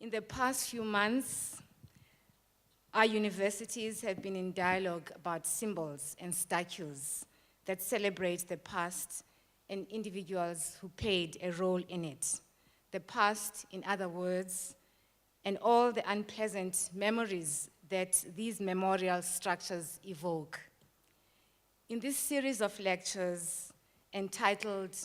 In the past few months, our universities have been in dialogue about symbols and statues that celebrate the past and individuals who played a role in it. The past, in other words, and all the unpleasant memories that these memorial structures evoke. In this series of lectures entitled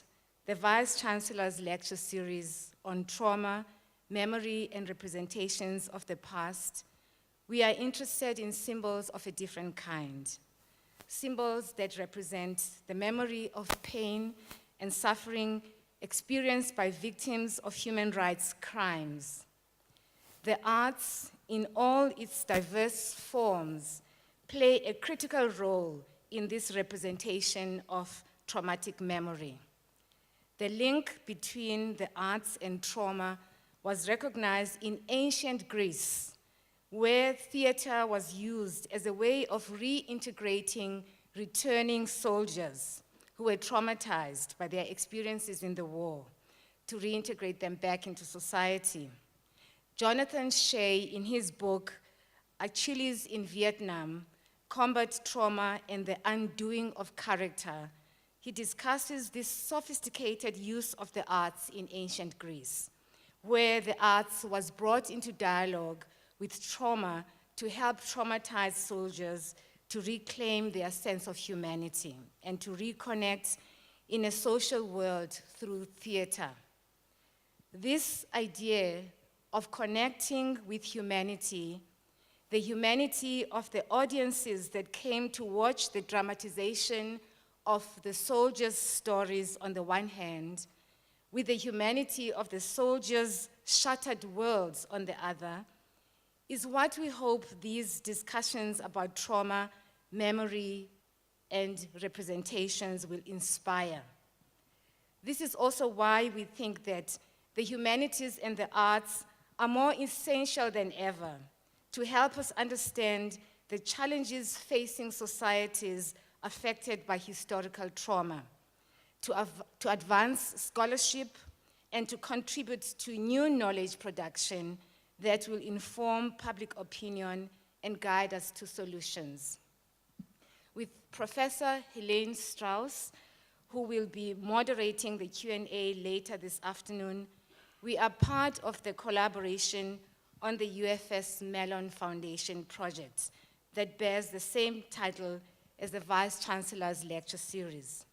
the Vice-Chancellor's Lecture Series on Trauma, Memory and Representations of the Past, we are interested in symbols of a different kind. Symbols that represent the memory of pain and suffering experienced by victims of human rights crimes. The arts, in all its diverse forms, play a critical role in this representation of traumatic memory. The link between the arts and trauma was recognized in ancient Greece, where theater was used as a way of reintegrating returning soldiers who were traumatized by their experiences in the war, to reintegrate them back into society. Jonathan Shea, in his book, Achilles in Vietnam, Combat Trauma and the Undoing of Character, he discusses this sophisticated use of the arts in ancient Greece, where the arts was brought into dialogue with trauma to help traumatized soldiers to reclaim their sense of humanity and to reconnect in a social world through theater. This idea of connecting with humanity, the humanity of the audiences that came to watch the dramatization of the soldiers' stories on the one hand, with the humanity of the soldiers' shattered worlds on the other, is what we hope these discussions about trauma, memory, and representations will inspire. This is also why we think that the humanities and the arts are more essential than ever to help us understand the challenges facing societies affected by historical trauma, to advance scholarship, and to contribute to new knowledge production that will inform public opinion and guide us to solutions. With Professor Helene Strauss, who will be moderating the Q&A later this afternoon, we are part of the collaboration on the UFS Mellon Foundation project that bears the same title as the Vice-Chancellor's Lecture Series.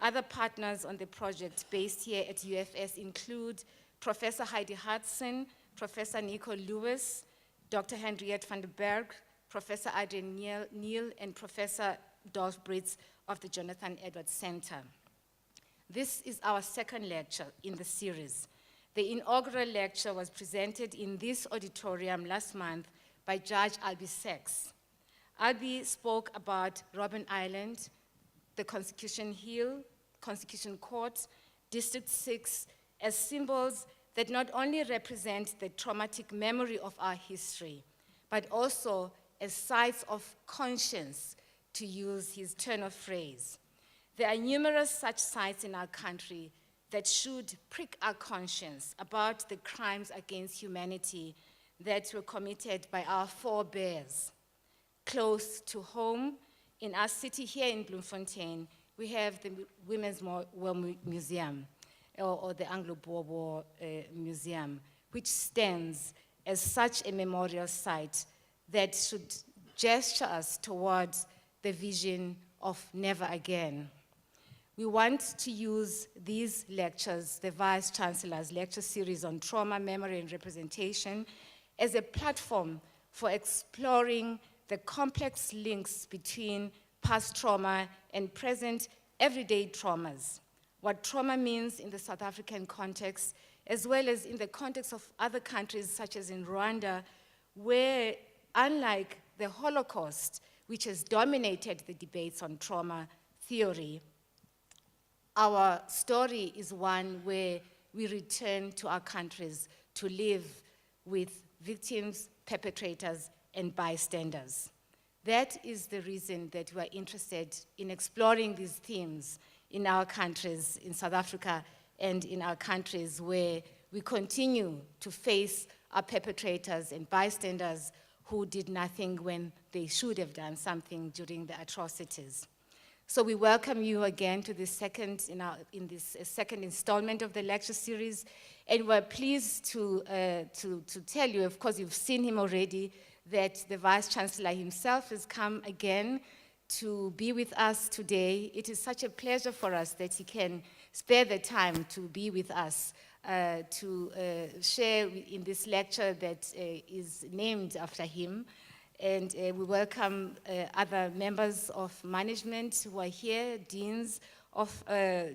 Other partners on the project based here at UFS include Professor Heidi Hudson, Professor Nico Lewis, Dr. Henriette van den Berg, Professor Adrian Neal, and Professor Dolph Britz of the Jonathan Edwards Center. This is our second lecture in the series. The inaugural lecture was presented in this auditorium last month by Judge Albie Sachs. Albie spoke about Robben Island, the Constitution Hill, Constitution Court, District 6 as symbols that not only represent the traumatic memory of our history, but also as sites of conscience, to use his turn of phrase. There are numerous such sites in our country that should prick our conscience about the crimes against humanity that were committed by our forebears. Close to home, in our city here in Bloemfontein, we have the Women's War Museum, or the Anglo-Boer Museum, which stands as such a memorial site that should gesture us towards the vision of never again. We want to use these lectures, the Vice-Chancellor's Lecture Series on Trauma, Memory, and Representation, as a platform for exploring the complex links between past trauma and present everyday traumas, what trauma means in the South African context, as well as in the context of other countries such as in Rwanda, where, unlike the Holocaust, which has dominated the debates on trauma theory, our story is one where we return to our countries to live with victims, perpetrators, and bystanders. That is the reason that we are interested in exploring these themes in our countries, in South Africa, and in our countries where we continue to face are perpetrators and bystanders who did nothing when they should have done something during the atrocities. So we welcome you again to this second second installment of the lecture series, and we're pleased to tell you, of course you've seen him already, that the Vice Chancellor himself has come again to be with us today. It is such a pleasure for us that he can spare the time to be with us, to share in this lecture that is named after him. And we welcome other members of management who are here, deans of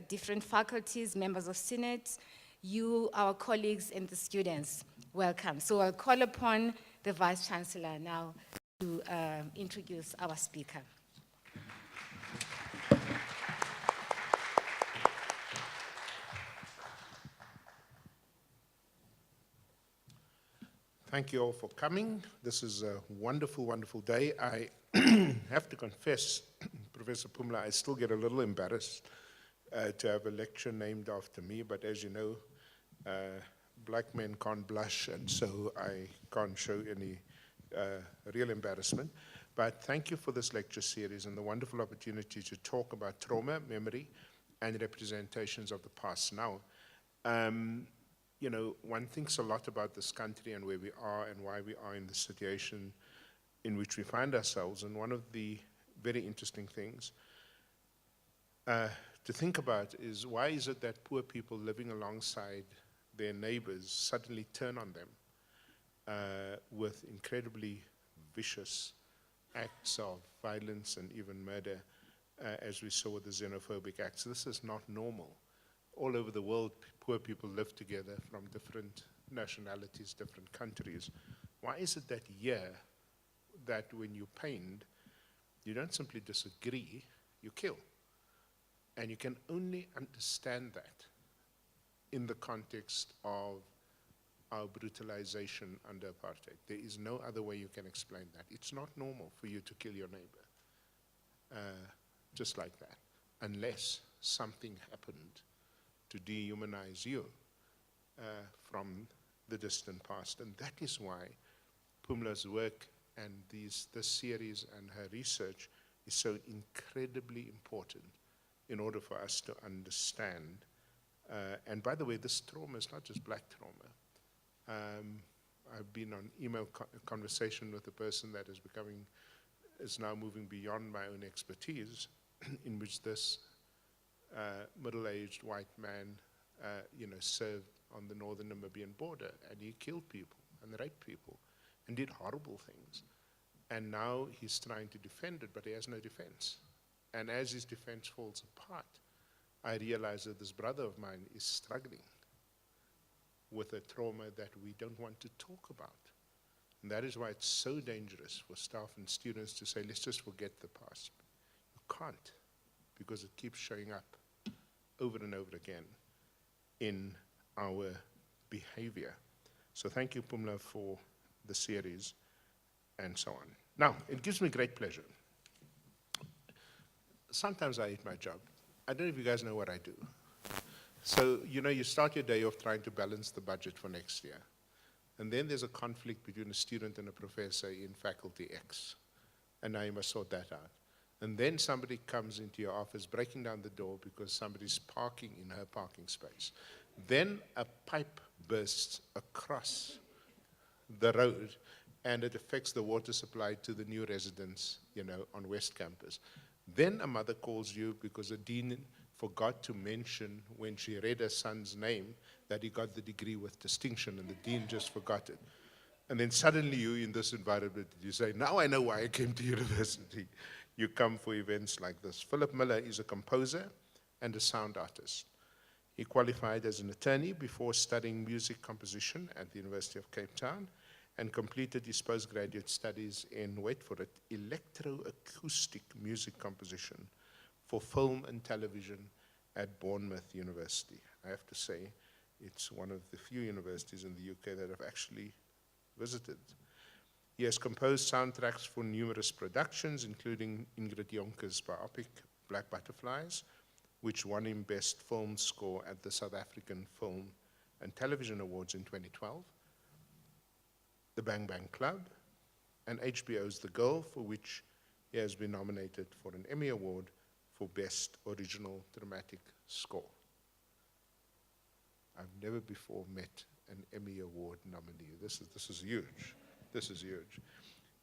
different faculties, members of Senate, you, our colleagues, and the students. Welcome. So I'll call upon the Vice Chancellor now to introduce our speaker. Thank you all for coming. This is a wonderful, wonderful day. I have to confess, Professor Phumla, I still get a little embarrassed to have a lecture named after me, but as you know, black men can't blush, and so I can't show any real embarrassment. But thank you for this lecture series and the wonderful opportunity to talk about trauma, memory, and representations of the past. Now, you know, one thinks a lot about this country and where we are and why we are in the situation in which we find ourselves. And one of the very interesting things to think about is, why is it that poor people living alongside their neighbors suddenly turn on them with incredibly vicious acts of violence and even murder, as we saw with the xenophobic acts? This is not normal. All over the world, poor people live together from different nationalities, different countries. Why is it that here, that when you're pained, you don't simply disagree, you kill? And you can only understand that in the context of our brutalization under apartheid. There is no other way you can explain that. It's not normal for you to kill your neighbor, just like that, unless something happened to dehumanize you from the distant past. And that is why Phumla's work and this series and her research is so incredibly important in order for us to understand. And by the way, this trauma is not just black trauma. I've been on email conversation with a person that is now moving beyond my own expertise, in which this middle-aged white man, served on the northern Namibian border, and he killed people and raped people and did horrible things. And now he's trying to defend it, but he has no defense. And as his defense falls apart, I realize that this brother of mine is struggling with a trauma that we don't want to talk about. And that is why it's so dangerous for staff and students to say, let's just forget the past. You can't, because it keeps showing up over and over again in our behavior. So thank you, Phumla, for the series and so on. Now, it gives me great pleasure. Sometimes I hate my job. I don't know if you guys know what I do. So, you start your day off trying to balance the budget for next year. And then there's a conflict between a student and a professor in faculty X. And now you must sort that out. And then somebody comes into your office breaking down the door because somebody's parking in her parking space. Then a pipe bursts across the road and it affects the water supply to the new residents, on West Campus. Then a mother calls you because the dean forgot to mention when she read her son's name that he got the degree with distinction, and the dean just forgot it. And then suddenly you, in this environment, you say, now I know why I came to university. You come for events like this. Philip Miller is a composer and a sound artist. He qualified as an attorney before studying music composition at the University of Cape Town and completed his postgraduate studies in, wait for it, electroacoustic music composition for film and television at Bournemouth University. I have to say, it's one of the few universities in the UK that I've actually visited. He has composed soundtracks for numerous productions, including Ingrid Jonker's biopic, Black Butterflies, which won him Best Film Score at the South African Film and Television Awards in 2012. The Bang Bang Club, and HBO's The Girl, for which he has been nominated for an Emmy Award for Best Original Dramatic Score. I've never before met an Emmy Award nominee. This is huge. This is huge.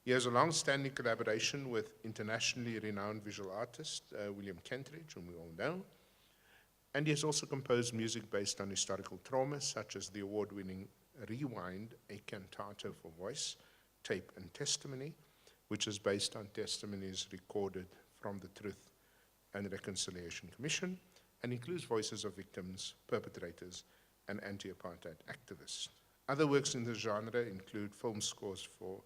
He has a long-standing collaboration with internationally renowned visual artist William Kentridge, whom we all know. And he has also composed music based on historical traumas, such as the award-winning Rewind, a cantato for voice, tape, and testimony, which is based on testimonies recorded from the Truth and Reconciliation Commission, and includes voices of victims, perpetrators, and anti-apartheid activists. Other works in the genre include film scores for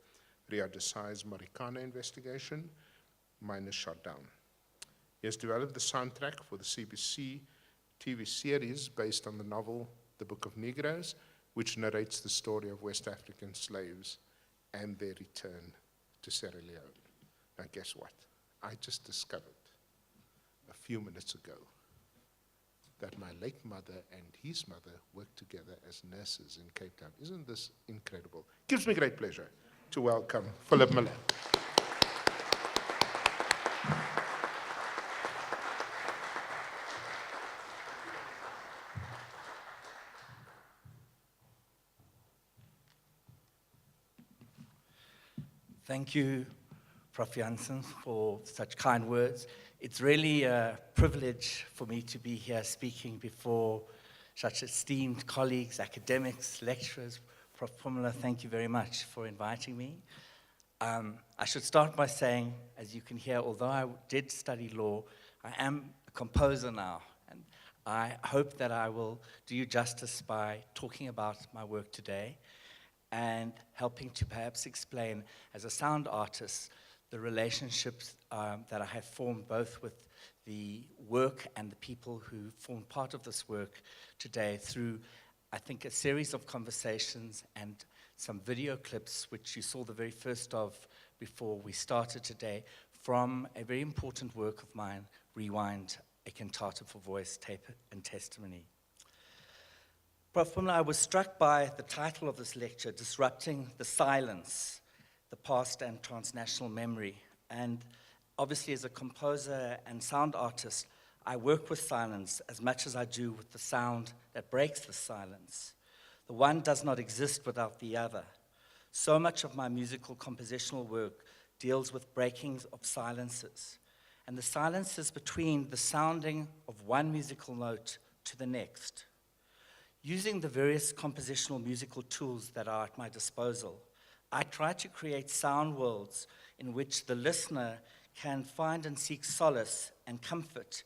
Riyad Desai's Marikana investigation, Miners Shot Down. He has developed the soundtrack for the CBC TV series based on the novel The Book of Negroes, which narrates the story of West African slaves and their return to Sierra Leone. Now guess what? I just discovered a few minutes ago that my late mother and his mother worked together as nurses in Cape Town. Isn't this incredible? Gives me great pleasure to welcome Philip Miller. Thank you, Prof. Janssen, for such kind words. It's really a privilege for me to be here speaking before such esteemed colleagues, academics, lecturers. Prof. Pumla, thank you very much for inviting me. I should start by saying, as you can hear, although I did study law, I am a composer now, and I hope that I will do you justice by talking about my work today and helping to perhaps explain, as a sound artist, the relationships that I have formed both with the work and the people who form part of this work today through, I think, a series of conversations and some video clips, which you saw the very first of before we started today, from a very important work of mine, Rewind, a cantata for voice, tape, and testimony. Prof. Pumla, I was struck by the title of this lecture, Disrupting the Silence, the Past and Transnational Memory. And obviously, as a composer and sound artist, I work with silence as much as I do with the sound that breaks the silence. The one does not exist without the other. So much of my musical compositional work deals with breakings of silences, and the silences between the sounding of one musical note to the next. Using the various compositional musical tools that are at my disposal, I try to create sound worlds in which the listener can find and seek solace and comfort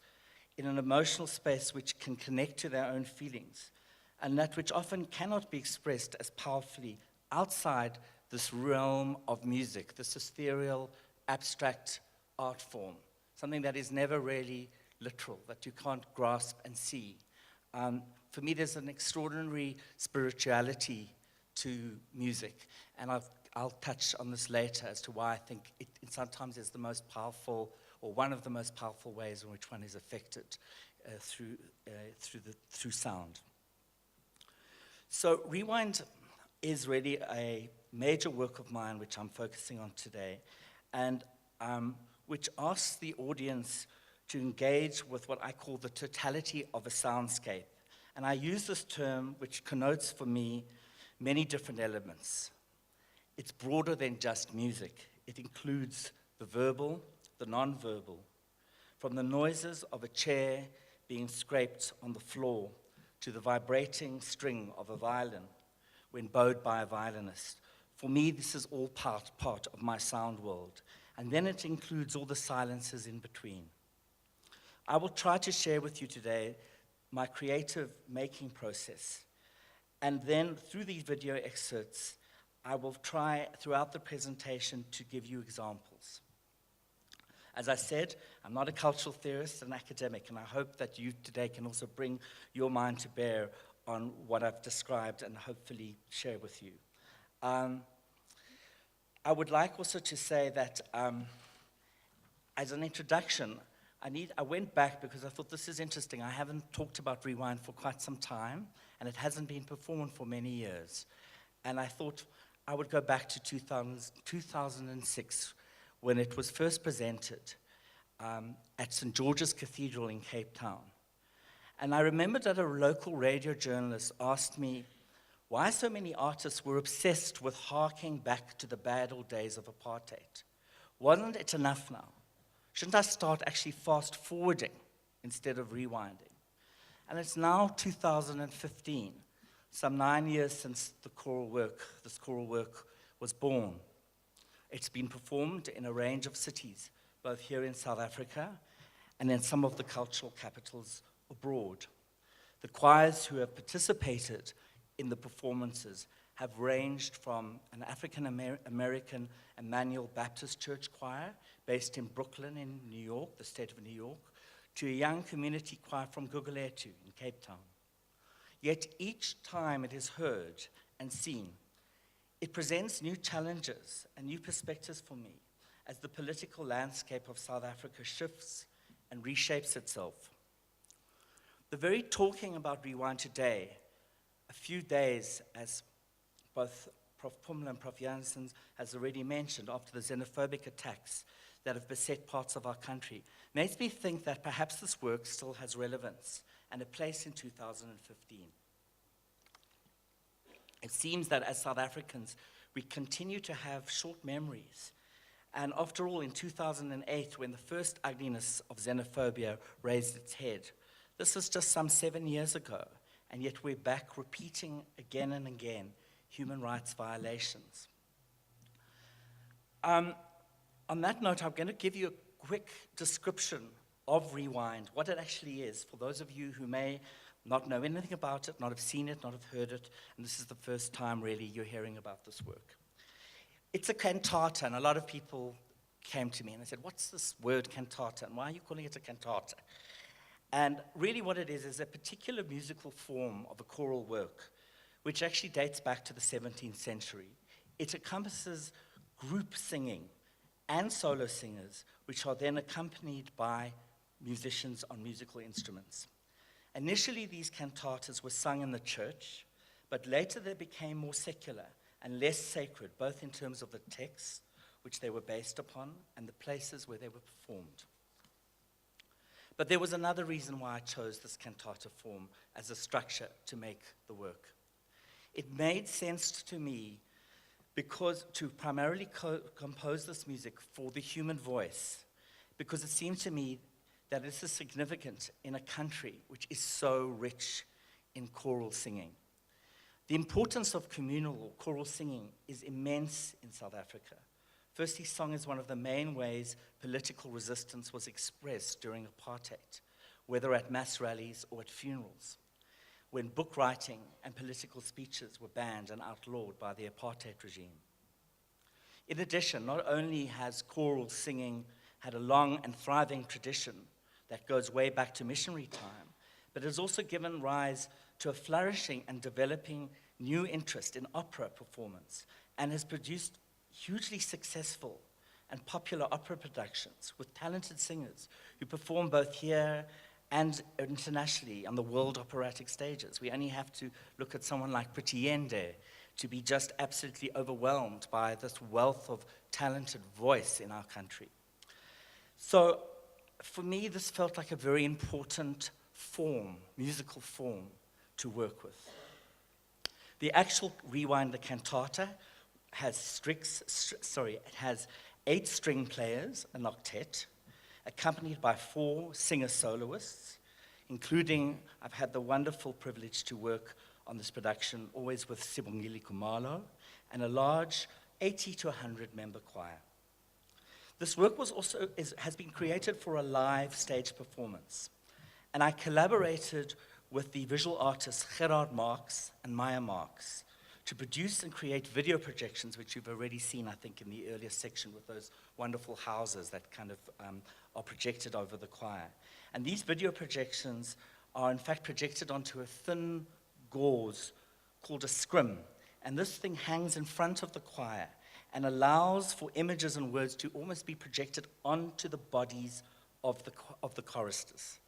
in an emotional space which can connect to their own feelings, and that which often cannot be expressed as powerfully outside this realm of music, this ethereal, abstract art form, something that is never really literal, that you can't grasp and see. For me, there's an extraordinary spirituality to music, and I'll touch on this later as to why I think it sometimes is the most powerful, or one of the most powerful ways in which one is affected through sound. So Rewind is really a major work of mine which I'm focusing on today, and which asks the audience to engage with what I call the totality of a soundscape. And I use this term, which connotes for me many different elements. It's broader than just music. It includes the verbal, the non-verbal, from the noises of a chair being scraped on the floor to the vibrating string of a violin when bowed by a violinist. For me, this is all part of my sound world. And then it includes all the silences in between. I will try to share with you today my creative making process. And then through these video excerpts, I will try throughout the presentation to give you examples. As I said, I'm not a cultural theorist, an academic, and I hope that you today can also bring your mind to bear on what I've described and hopefully share with you. I would like also to say that as an introduction, I went back because I thought this is interesting. I haven't talked about Rewind for quite some time, and it hasn't been performed for many years. And I thought I would go back to 2006 when it was first presented at St. George's Cathedral in Cape Town. And I remember that a local radio journalist asked me why so many artists were obsessed with harking back to the bad old days of apartheid. Wasn't it enough now? Shouldn't I start actually fast forwarding instead of rewinding? And it's now 2015, some 9 years since this choral work was born. It's been performed in a range of cities, both here in South Africa and in some of the cultural capitals abroad. The choirs who have participated in the performances have ranged from an African-American Emmanuel Baptist Church choir based in Brooklyn in New York, the state of New York, to a young community choir from Gugulethu in Cape Town. Yet each time it is heard and seen, it presents new challenges and new perspectives for me as the political landscape of South Africa shifts and reshapes itself. The very talking about Rewind today, a few days, as both Prof. Pummel and Prof. Janssen has already mentioned, after the xenophobic attacks that have beset parts of our country, makes me think that perhaps this work still has relevance and a place in 2015. It seems that as South Africans, we continue to have short memories. And after all, in 2008, when the first ugliness of xenophobia raised its head, this was just some 7 years ago, and yet we're back repeating again and again human rights violations. On that note, I'm going to give you a quick description of Rewind, what it actually is, for those of you who may not know anything about it, not have seen it, not have heard it, and this is the first time really you're hearing about this work. It's a cantata, and a lot of people came to me and they said, what's this word cantata, and why are you calling it a cantata? And really what it is a particular musical form of a choral work, which actually dates back to the 17th century. It encompasses group singing and solo singers, which are then accompanied by musicians on musical instruments. Initially, these cantatas were sung in the church, but later they became more secular and less sacred, both in terms of the texts, which they were based upon, and the places where they were performed. But there was another reason why I chose this cantata form as a structure to make the work. It made sense to me because to primarily compose this music for the human voice, because it seemed to me that this is significant in a country which is so rich in choral singing. The importance of communal or choral singing is immense in South Africa. Firstly, song is one of the main ways political resistance was expressed during apartheid, whether at mass rallies or at funerals, when book writing and political speeches were banned and outlawed by the apartheid regime. In addition, not only has choral singing had a long and thriving tradition that goes way back to missionary time, but has also given rise to a flourishing and developing new interest in opera performance and has produced hugely successful and popular opera productions with talented singers who perform both here and internationally on the world operatic stages. We only have to look at someone like Pretty Yende to be just absolutely overwhelmed by this wealth of talented voice in our country. So for me, this felt like a very important form, musical form, to work with. The actual Rewind, the cantata, has it has 8 string players, an octet, accompanied by 4 singer soloists, including, I've had the wonderful privilege to work on this production, always with Sibongile Kumalo, and a large 80 to 100 member choir. This work has been created for a live stage performance, and I collaborated with the visual artists Gerard Marx and Maya Marx to produce and create video projections, which you've already seen, I think, in the earlier section with those wonderful houses that kind of are projected over the choir. And these video projections are in fact projected onto a thin gauze called a scrim. And this thing hangs in front of the choir and allows for images and words to almost be projected onto the bodies of the choristers.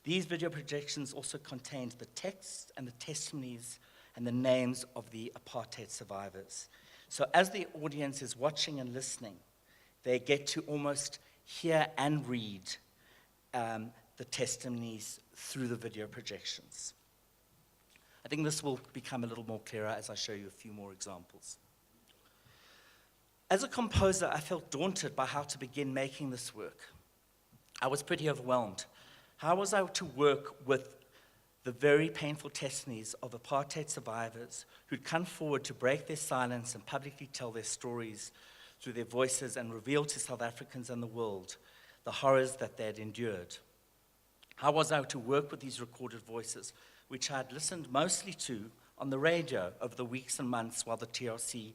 These video projections also contained the text and the testimonies and the names of the apartheid survivors. So as the audience is watching and listening, they get to almost hear and read the testimonies through the video projections. I think this will become a little more clearer as I show you a few more examples. As a composer, I felt daunted by how to begin making this work. I was pretty overwhelmed. How was I to work with the very painful testimonies of apartheid survivors who'd come forward to break their silence and publicly tell their stories through their voices and reveal to South Africans and the world the horrors that they had endured? How was I to work with these recorded voices, which I had listened mostly to on the radio over the weeks and months while the TRC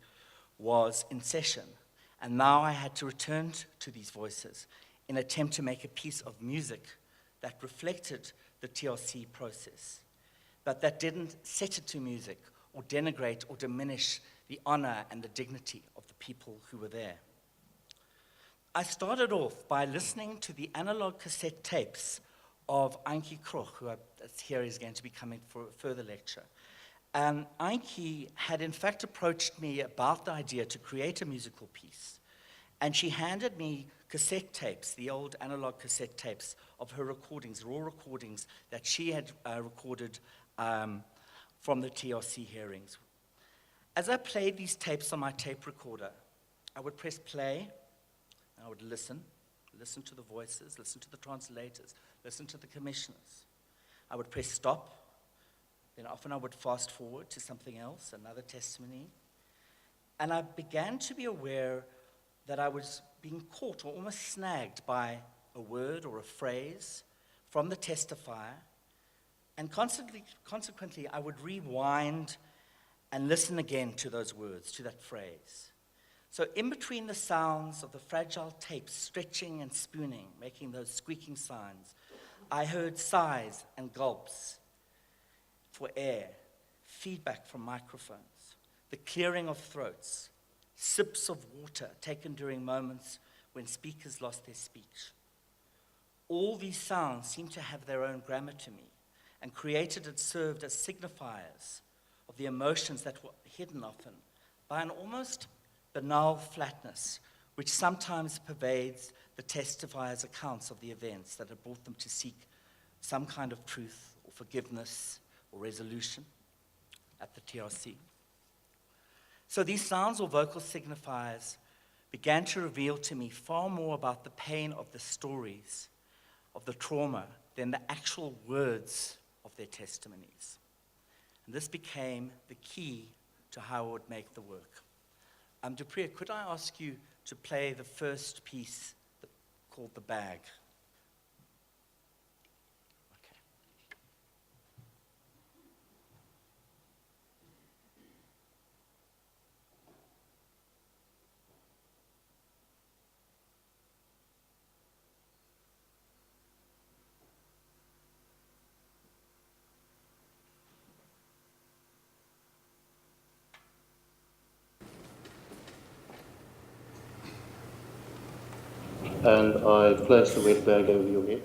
was in session? And now I had to return to these voices in an attempt to make a piece of music that reflected the TRC process, but that didn't set it to music or denigrate or diminish the honor and the dignity of the people who were there. I started off by listening to the analog cassette tapes of Ankie Kroch, who here is going to be coming for a further lecture. Ankie had in fact approached me about the idea to create a musical piece, and she handed me cassette tapes, the old analog cassette tapes of her recordings, raw recordings that she had recorded from the TRC hearings. As I played these tapes on my tape recorder, I would press play, and I would listen to the voices, listen to the translators, listen to the commissioners. I would press stop, then often I would fast forward to something else, another testimony, and I began to be aware that I was being caught or almost snagged by a word or a phrase from the testifier, and consequently I would rewind and listen again to those words, to that phrase. So in between the sounds of the fragile tapes stretching and spooning, making those squeaking sounds, I heard sighs and gulps for air, feedback from microphones, the clearing of throats, sips of water taken during moments when speakers lost their speech. All these sounds seemed to have their own grammar to me and created and served as signifiers of the emotions that were hidden often by an almost banal flatness, which sometimes pervades the testifiers' accounts of the events that had brought them to seek some kind of truth or forgiveness or resolution at the TRC. So these sounds or vocal signifiers began to reveal to me far more about the pain of the stories, of the trauma, than the actual words of their testimonies. And this became the key to how I would make the work. Dupree, could I ask you to play the first piece called The Bag? Okay. And I place the wet bag over your head.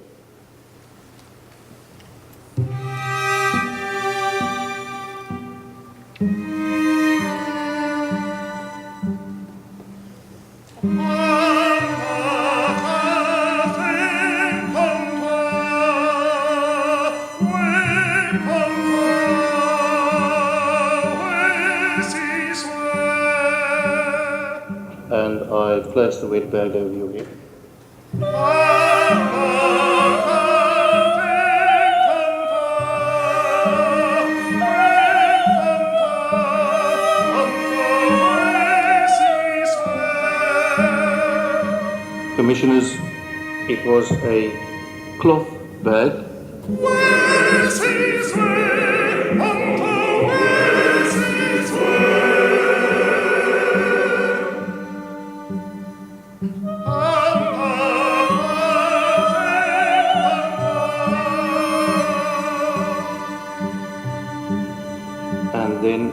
And I place the wet bag over your head. Commissioners, it was a cloth bag. And then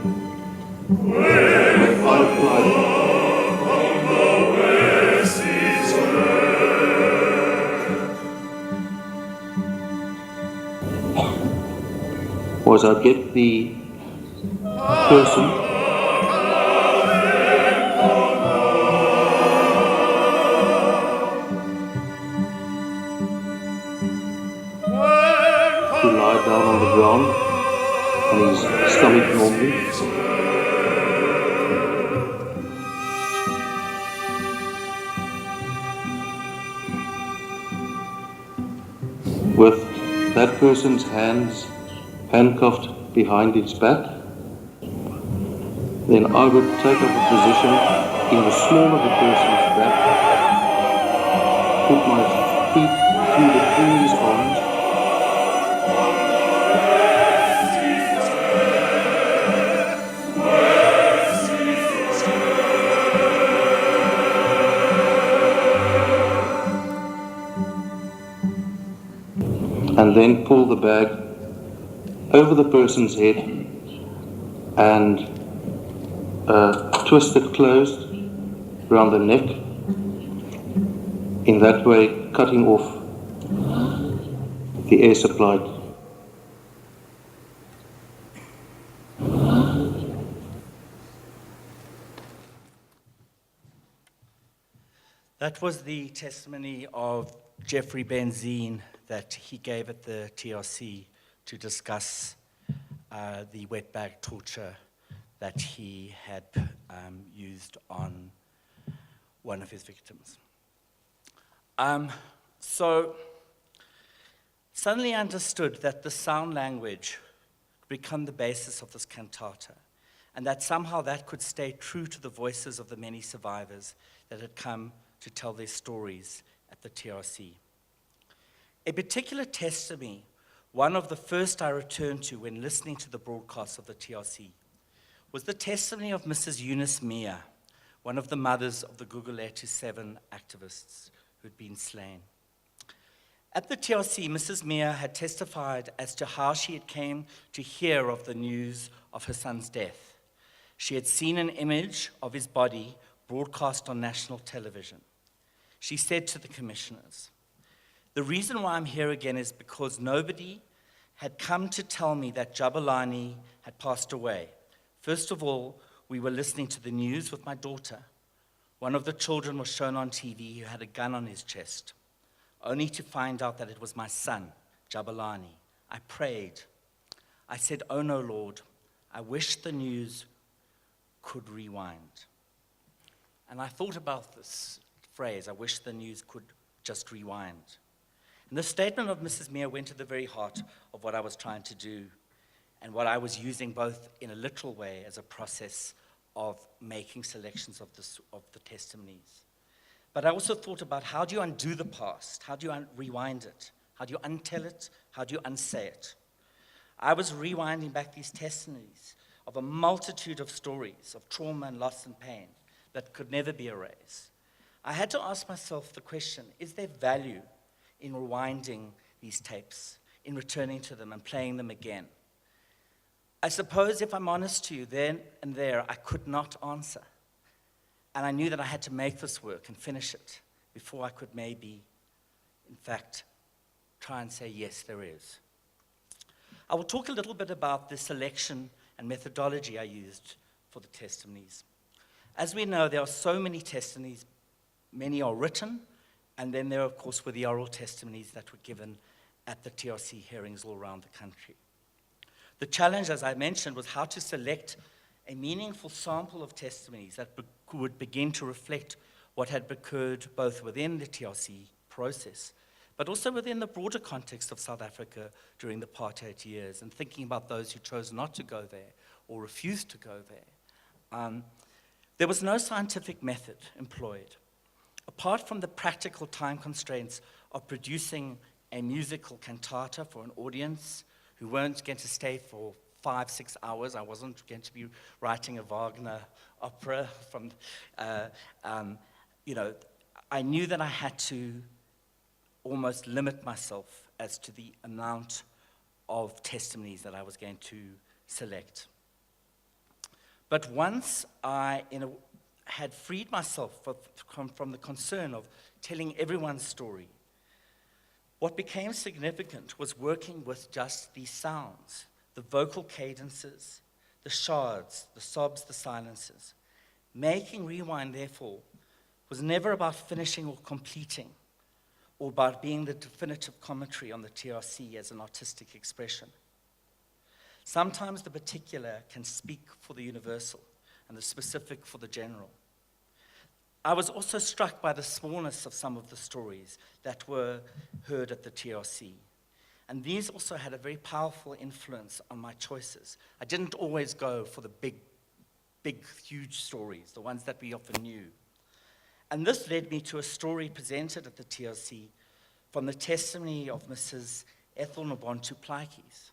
I applied was I'd get the person normally. With that person's hands handcuffed behind its back, then I would take up a position in the small of the person's back, put my feet through between his arms, and then pull the bag over the person's head and twist it closed around the neck, in that way cutting off the air supply. That was the testimony of Jeffrey Benzine that he gave at the TRC to discuss the wet bag torture that he had used on one of his victims. So suddenly I understood that the sound language would become the basis of this cantata, and that somehow that could stay true to the voices of the many survivors that had come to tell their stories at the TRC. A particular testimony, one of the first I returned to when listening to the broadcast of the TRC, was the testimony of Mrs. Eunice Mia, one of the mothers of the Gugulethu 7 activists who had been slain. At the TRC, Mrs. Mia had testified as to how she had came to hear of the news of her son's death. She had seen an image of his body broadcast on national television. She said to the commissioners, "The reason why I'm here again is because nobody had come to tell me that Jabulani had passed away. First of all, we were listening to the news with my daughter. One of the children was shown on TV who had a gun on his chest, only to find out that it was my son, Jabulani. I prayed. I said, 'Oh no, Lord, I wish the news could rewind.'" And I thought about this phrase, "I wish the news could just rewind." And the statement of Mrs. Mia went to the very heart of what I was trying to do and what I was using both in a literal way as a process of making selections of the testimonies. But I also thought about, how do you undo the past? How do you rewind it? How do you untell it? How do you unsay it? I was rewinding back these testimonies of a multitude of stories of trauma and loss and pain that could never be erased. I had to ask myself the question, is there value in rewinding these tapes, in returning to them and playing them again? I suppose, if I'm honest to you, then and there, I could not answer. And I knew that I had to make this work and finish it before I could maybe, in fact, try and say, yes, there is. I will talk a little bit about the selection and methodology I used for the testimonies. As we know, there are so many testimonies. Many are written, and then there, of course, were the oral testimonies that were given at the TRC hearings all around the country. The challenge, as I mentioned, was how to select a meaningful sample of testimonies that would begin to reflect what had occurred both within the TRC process, but also within the broader context of South Africa during the apartheid years, and thinking about those who chose not to go there or refused to go there. There was no scientific method employed. Apart from the practical time constraints of producing a musical cantata for an audience who weren't going to stay for 5-6 hours, I wasn't going to be writing a Wagner opera from, I knew that I had to almost limit myself as to the amount of testimonies that I was going to select. But once I had freed myself from the concern of telling everyone's story, what became significant was working with just these sounds, the vocal cadences, the shards, the sobs, the silences. Making Rewind, therefore, was never about finishing or completing, or about being the definitive commentary on the TRC as an artistic expression. Sometimes the particular can speak for the universal and the specific for the general. I was also struck by the smallness of some of the stories that were heard at the TRC. And these also had a very powerful influence on my choices. I didn't always go for the big, huge stories, the ones that we often knew. And this led me to a story presented at the TRC from the testimony of Mrs. Ethel Nobontu Plaikes.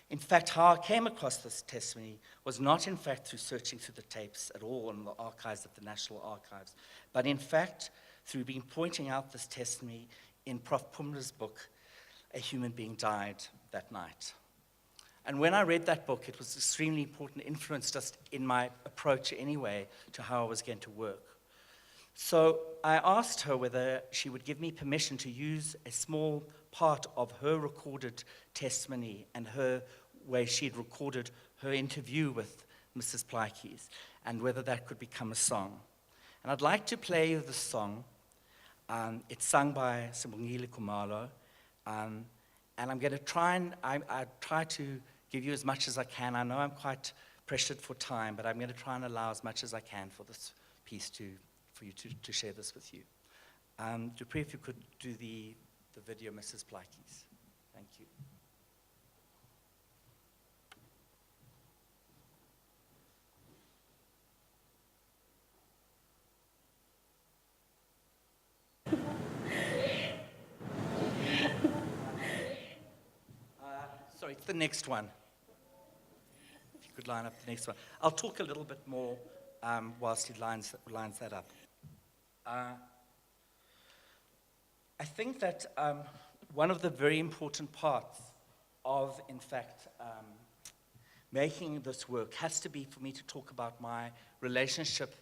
In fact, how I came across this testimony was not, in fact, through searching through the tapes at all in the archives of the National Archives, but in fact, through being pointing out this testimony in Prof. Pumla's book, A Human Being Died That Night. And when I read that book, it was extremely important, influenced us in my approach anyway to how I was going to work. So I asked her whether she would give me permission to use a small part of her recorded testimony and her way she'd recorded her interview with Mrs. Plaikes, and whether that could become a song. And I'd like to play the song. It's sung by Sibongile Khumalo, and I'm going to try I try to give you as much as I can. I know I'm quite pressured for time, but I'm going to try and allow as much as I can for this piece for you to share this with you. Dupree, if you could do the video, Mrs. Plaikes. Thank you. Sorry, it's the next one. If you could line up the next one. I'll talk a little bit more whilst he lines that up. I think that one of the very important parts of, in fact, making this work has to be for me to talk about my relationship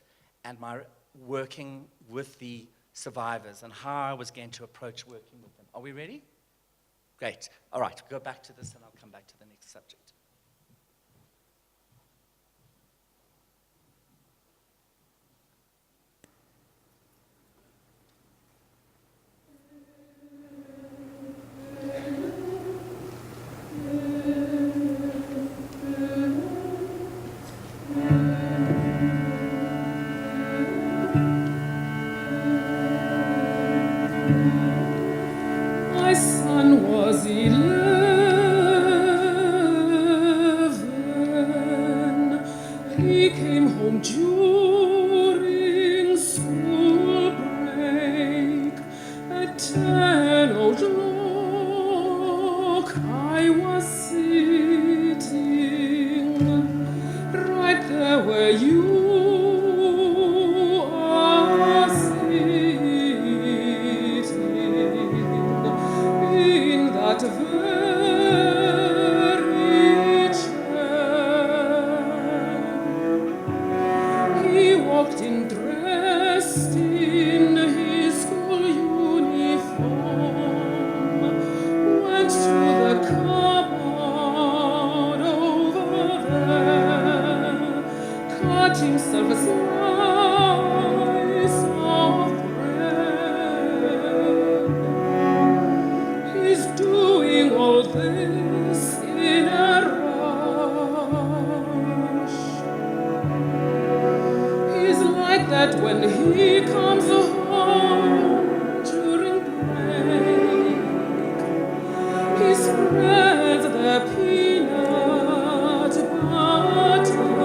and my working with the survivors and how I was going to approach working with them. Are we ready? Great. All right, go back to this and I'll come back to the next subject. My son was 11. He came home during school break. At 10 o'clock I was sitting right there where you are sitting, in that very chair. He walked in dressed in his school uniform, went to the cupboard over there, cut himself a slice of bread. He's doing all this in a rush. He's like that when he comes home during break. He spreads the peanut butter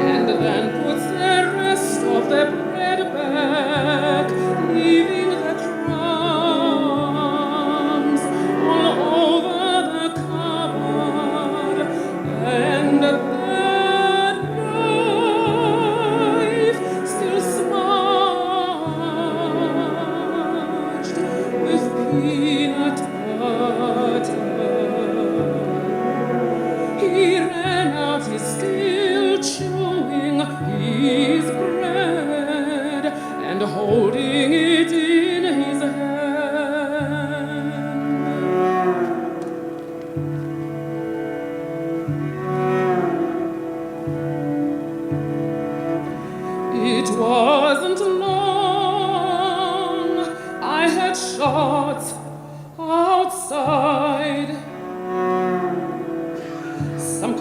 and then puts the rest of the bread back, leaving the crumbs all over the cupboard, and the knife still smudged with peanut butter. He ran out, he's still chewing his bread and holding it in his hand. It wasn't long, I had shots outside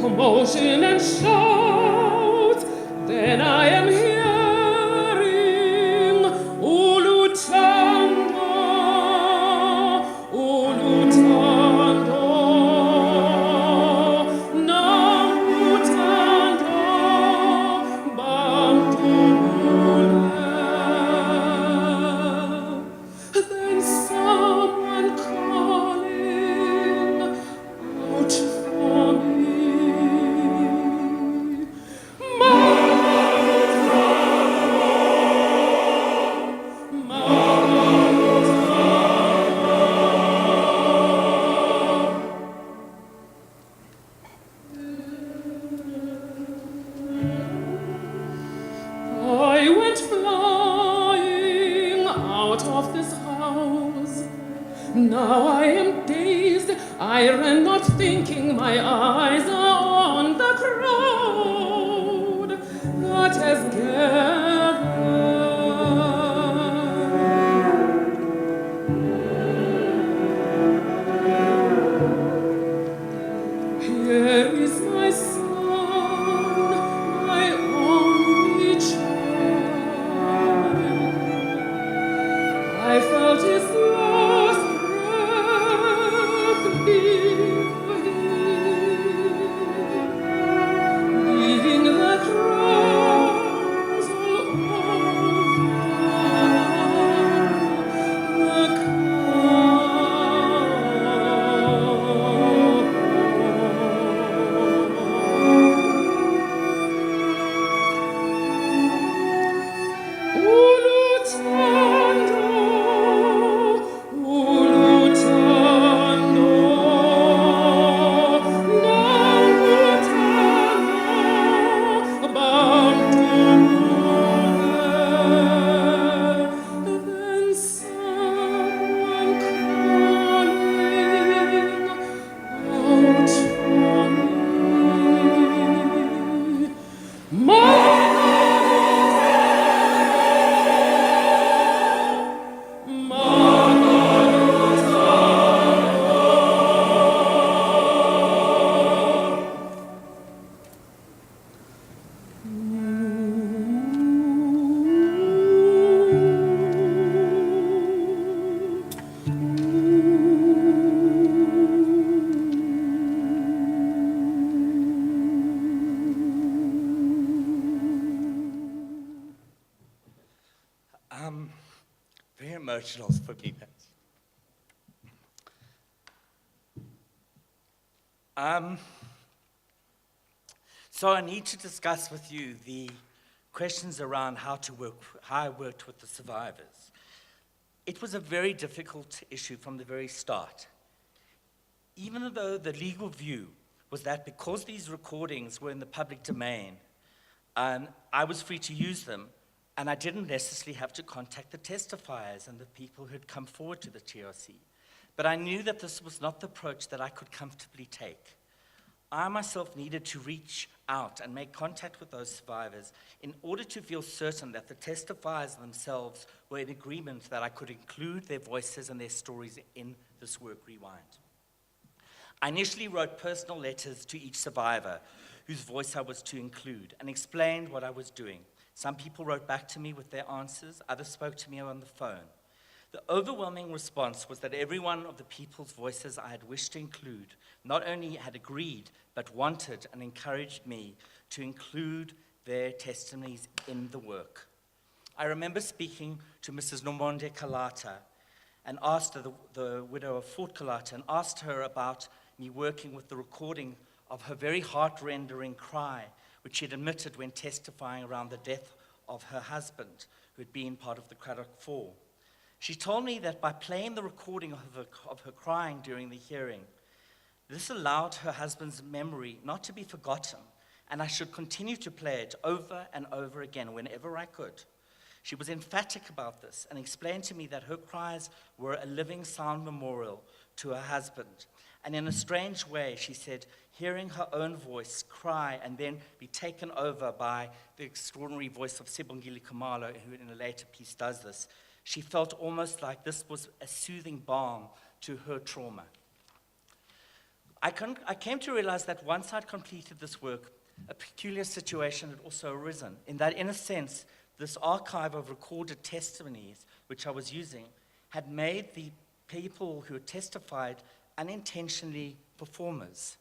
commotion and shouts, then I am hearing ulutando, ulutando, namutando, bamtule. Then someone calling out for me. I went flying out of this house. Now I am dazed, I ran not thinking, my eyes are on the crowd that has gathered. Here is my son, my only child. I felt his last breath leaving the crowns all over the Ulutando, ulutando, namutando, bamtule. Then someone calling out for me. Very emotional for me. So I need to discuss with you the questions around how I worked with the survivors. It was a very difficult issue from the very start. Even though the legal view was that because these recordings were in the public domain, I was free to use them, and I didn't necessarily have to contact the testifiers and the people who had come forward to the TRC. But I knew that this was not the approach that I could comfortably take. I myself needed to reach out and make contact with those survivors in order to feel certain that the testifiers themselves were in agreement that I could include their voices and their stories in this work Rewind. I initially wrote personal letters to each survivor whose voice I was to include and explained what I was doing. Some people wrote back to me with their answers, others spoke to me on the phone. The overwhelming response was that every one of the people's voices I had wished to include not only had agreed, but wanted and encouraged me to include their testimonies in the work. I remember speaking to Mrs. Nomonde Kalata and asked her, the widow of Fort Kalata, and asked her about me working with the recording of her very heart-rendering cry, which she had admitted when testifying around the death of her husband, who had been part of the Cradock Four. She told me that by playing the recording of her crying during the hearing, this allowed her husband's memory not to be forgotten, and I should continue to play it over and over again whenever I could. She was emphatic about this and explained to me that her cries were a living sound memorial to her husband. And in a strange way, she said, hearing her own voice cry and then be taken over by the extraordinary voice of Sibongile Khumalo, who in a later piece does this, she felt almost like this was a soothing balm to her trauma. I came to realize that once I'd completed this work, a peculiar situation had also arisen, in that, in a sense, this archive of recorded testimonies, which I was using, had made the people who had testified unintentionally performers.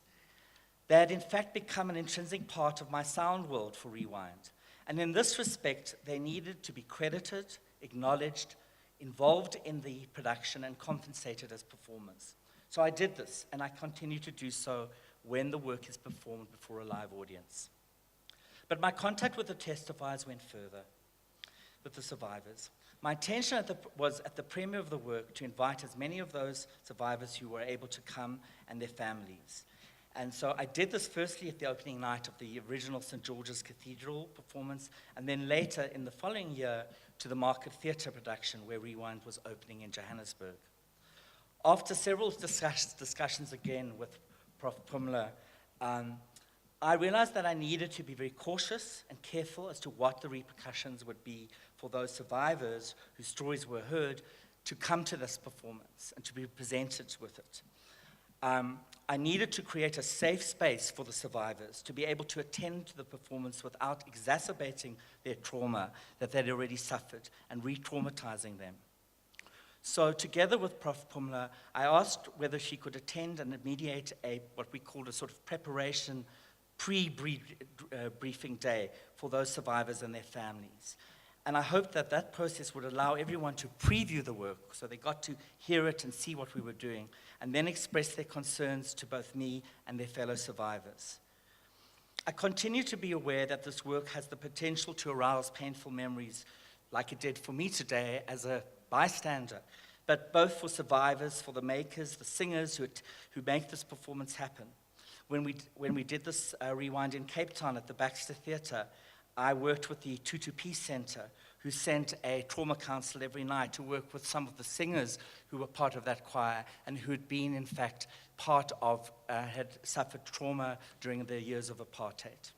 They had in fact become an intrinsic part of my sound world for Rewind. And in this respect, they needed to be credited, acknowledged, involved in the production, and compensated as performers. So I did this, and I continue to do so when the work is performed before a live audience. But my contact with the testifiers went further, with the survivors. My intention was at the premiere of the work to invite as many of those survivors who were able to come and their families. And so I did this firstly at the opening night of the original St. George's Cathedral performance, and then later in the following year to the Market Theatre production where Rewind was opening in Johannesburg. After several discussions again with Prof. Pumla, I realized that I needed to be very cautious and careful as to what the repercussions would be for those survivors whose stories were heard to come to this performance and to be presented with it. I needed to create a safe space for the survivors to be able to attend to the performance without exacerbating their trauma that they'd already suffered and re-traumatizing them. So together with Prof. Pumla, I asked whether she could attend and mediate what we called a sort of preparation pre-briefing day for those survivors and their families. And I hoped that that process would allow everyone to preview the work so they got to hear it and see what we were doing, and then express their concerns to both me and their fellow survivors. I continue to be aware that this work has the potential to arouse painful memories like it did for me today as a bystander, but both for survivors, for the makers, the singers who make this performance happen. When we did this Rewind in Cape Town at the Baxter Theatre, I worked with the Tutu Peace Center, who sent a trauma counsellor every night to work with some of the singers who were part of that choir and who had been, in fact, part of, had suffered trauma during the years of apartheid.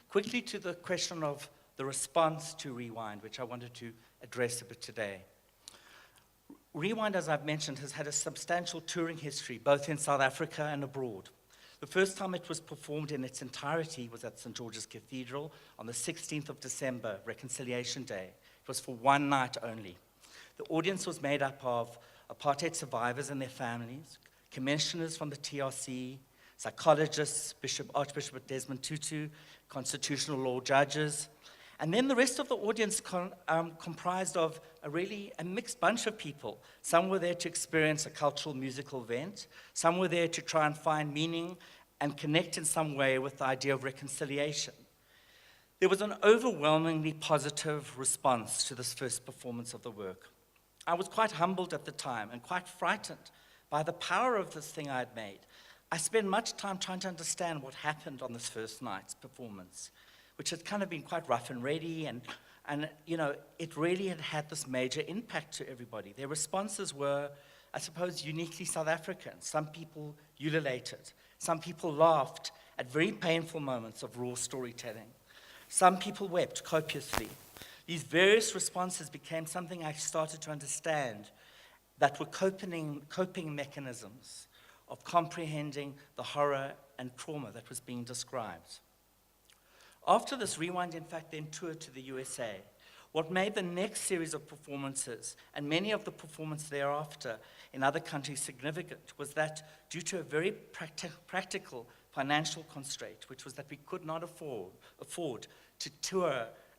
Quickly to the question of the response to Rewind, which I wanted to address a bit today. Rewind, as I've mentioned, has had a substantial touring history, both in South Africa and abroad. The first time it was performed in its entirety was at St. George's Cathedral on the 16th of December, Reconciliation Day. It was for one night only. The audience was made up of apartheid survivors and their families, commissioners from the TRC, psychologists, Archbishop Desmond Tutu, constitutional law judges, and then the rest of the audience comprised of a mixed bunch of people. Some were there to experience a cultural musical event. Some were there to try and find meaning and connect in some way with the idea of reconciliation. There was an overwhelmingly positive response to this first performance of the work. I was quite humbled at the time and quite frightened by the power of this thing I had made. I spent much time trying to understand what happened on this first night's performance, which had kind of been quite rough and ready, and you know, it really had this major impact to everybody. Their responses were, I suppose, uniquely South African. Some people ululated. Some people laughed at very painful moments of raw storytelling. Some people wept copiously. These various responses became something I started to understand that were coping mechanisms of comprehending the horror and trauma that was being described. After this, Rewind, in fact, then toured to the USA. What made the next series of performances, and many of the performances thereafter in other countries significant, was that due to a very practical financial constraint, which was that we could not afford to tour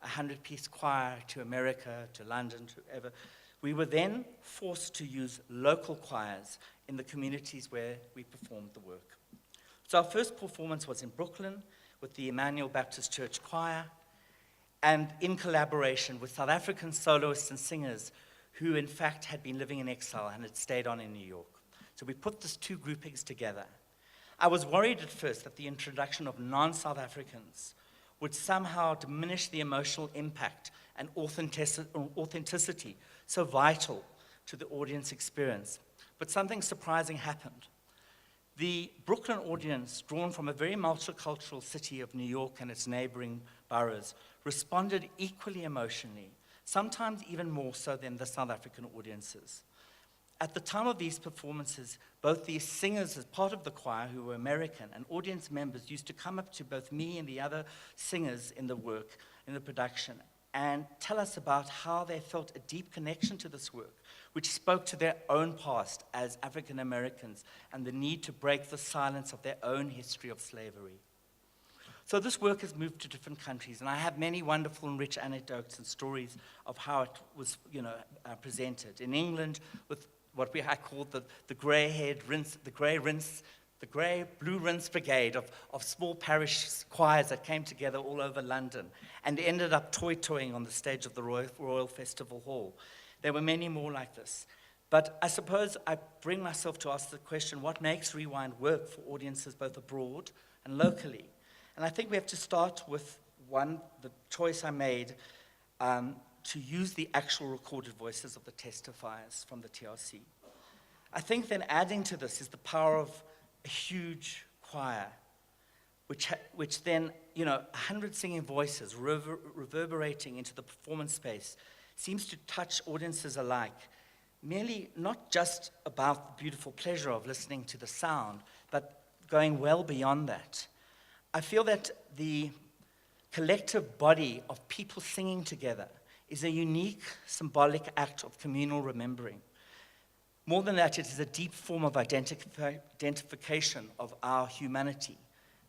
a 100-piece choir to America, to London, to wherever, we were then forced to use local choirs in the communities where we performed the work. So our first performance was in Brooklyn, with the Emmanuel Baptist Church Choir, and in collaboration with South African soloists and singers who in fact had been living in exile and had stayed on in New York. So we put these two groupings together. I was worried at first that the introduction of non-South Africans would somehow diminish the emotional impact and authenticity so vital to the audience experience. But something surprising happened. The Brooklyn audience, drawn from a very multicultural city of New York and its neighboring boroughs, responded equally emotionally, sometimes even more so than the South African audiences. at the time of these performances, both these singers as part of the choir, who were American, and audience members used to come up to both me and the other singers in the work, in the production, and tell us about how they felt a deep connection to this work, which spoke to their own past as African Americans and the need to break the silence of their own history of slavery. So this work has moved to different countries, and I have many wonderful and rich anecdotes and stories of how it was, presented. In England, with what I called the grey-haired rinse, the grey blue rinse brigade of small parish choirs that came together all over London and ended up toying on the stage of the Royal Festival Hall. There were many more like this. But I suppose I bring myself to ask the question, what makes Rewind work for audiences both abroad and locally? And I think we have to start with the choice I made to use the actual recorded voices of the testifiers from the TRC. I think then adding to this is the power of a huge choir, which then, 100 singing voices reverberating into the performance space seems to touch audiences alike, merely not just about the beautiful pleasure of listening to the sound, but going well beyond that. I feel that the collective body of people singing together is a unique symbolic act of communal remembering. More than that, it is a deep form of identification of our humanity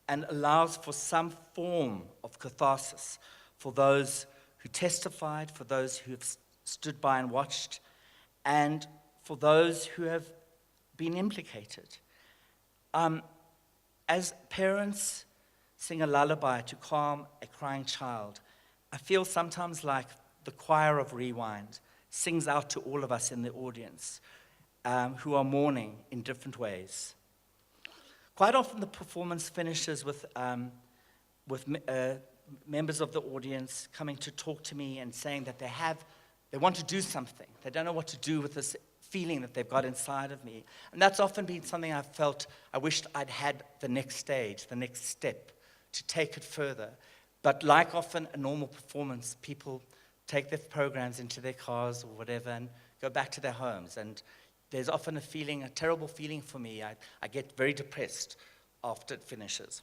and allows for some form of catharsis for those who testified, for those who have stood by and watched, and for those who have been implicated. As parents sing a lullaby to calm a crying child, I feel sometimes like the choir of Rewind sings out to all of us in the audience who are mourning in different ways. Quite often the performance finishes with members of the audience coming to talk to me and saying that they want to do something. They don't know what to do with this feeling that they've got inside of me. And that's often been something I've felt I wished I'd had the next stage, the next step, to take it further. But like often a normal performance, people take their programs into their cars or whatever and go back to their homes. And there's often a terrible feeling for me. I get very depressed after it finishes.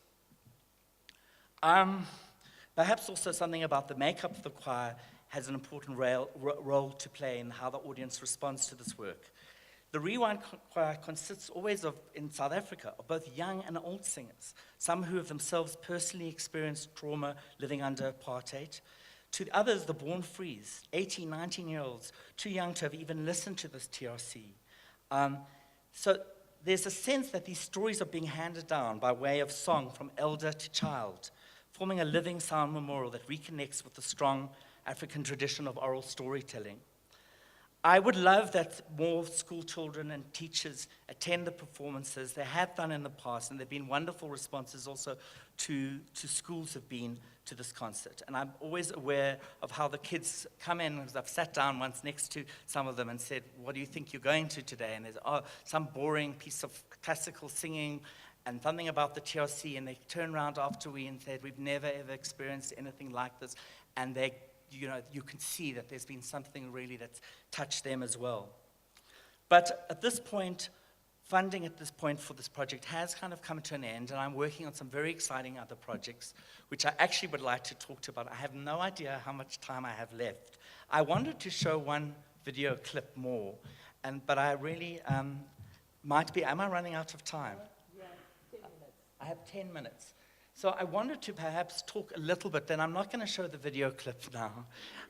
Perhaps also something about the makeup of the choir has an important role to play in how the audience responds to this work. The Rewind choir consists always in South Africa, of both young and old singers, some who have themselves personally experienced trauma living under apartheid, to others, the born frees, 18, 19-year-olds, too young to have even listened to this TRC. So there's a sense that these stories are being handed down by way of song from elder to child, forming a living sound memorial that reconnects with the strong African tradition of oral storytelling. I would love that more school children and teachers attend the performances. They have done in the past, and there have been wonderful responses also to schools have been to this concert. And I'm always aware of how the kids come in, because I've sat down once next to some of them and said, what do you think you're going to today? And there's some boring piece of classical singing and something about the TRC, and they turn around after and said, we've never ever experienced anything like this. And you can see that there's been something really that's touched them as well. But at this point, funding at this point for this project has kind of come to an end, and I'm working on some very exciting other projects, which I actually would like to talk to about. I have no idea how much time I have left. I wanted to show one video clip more, but I really might be, am I running out of time? Yeah, 10 minutes. I have 10 minutes. So I wanted to perhaps talk a little bit, then I'm not going to show the video clip now.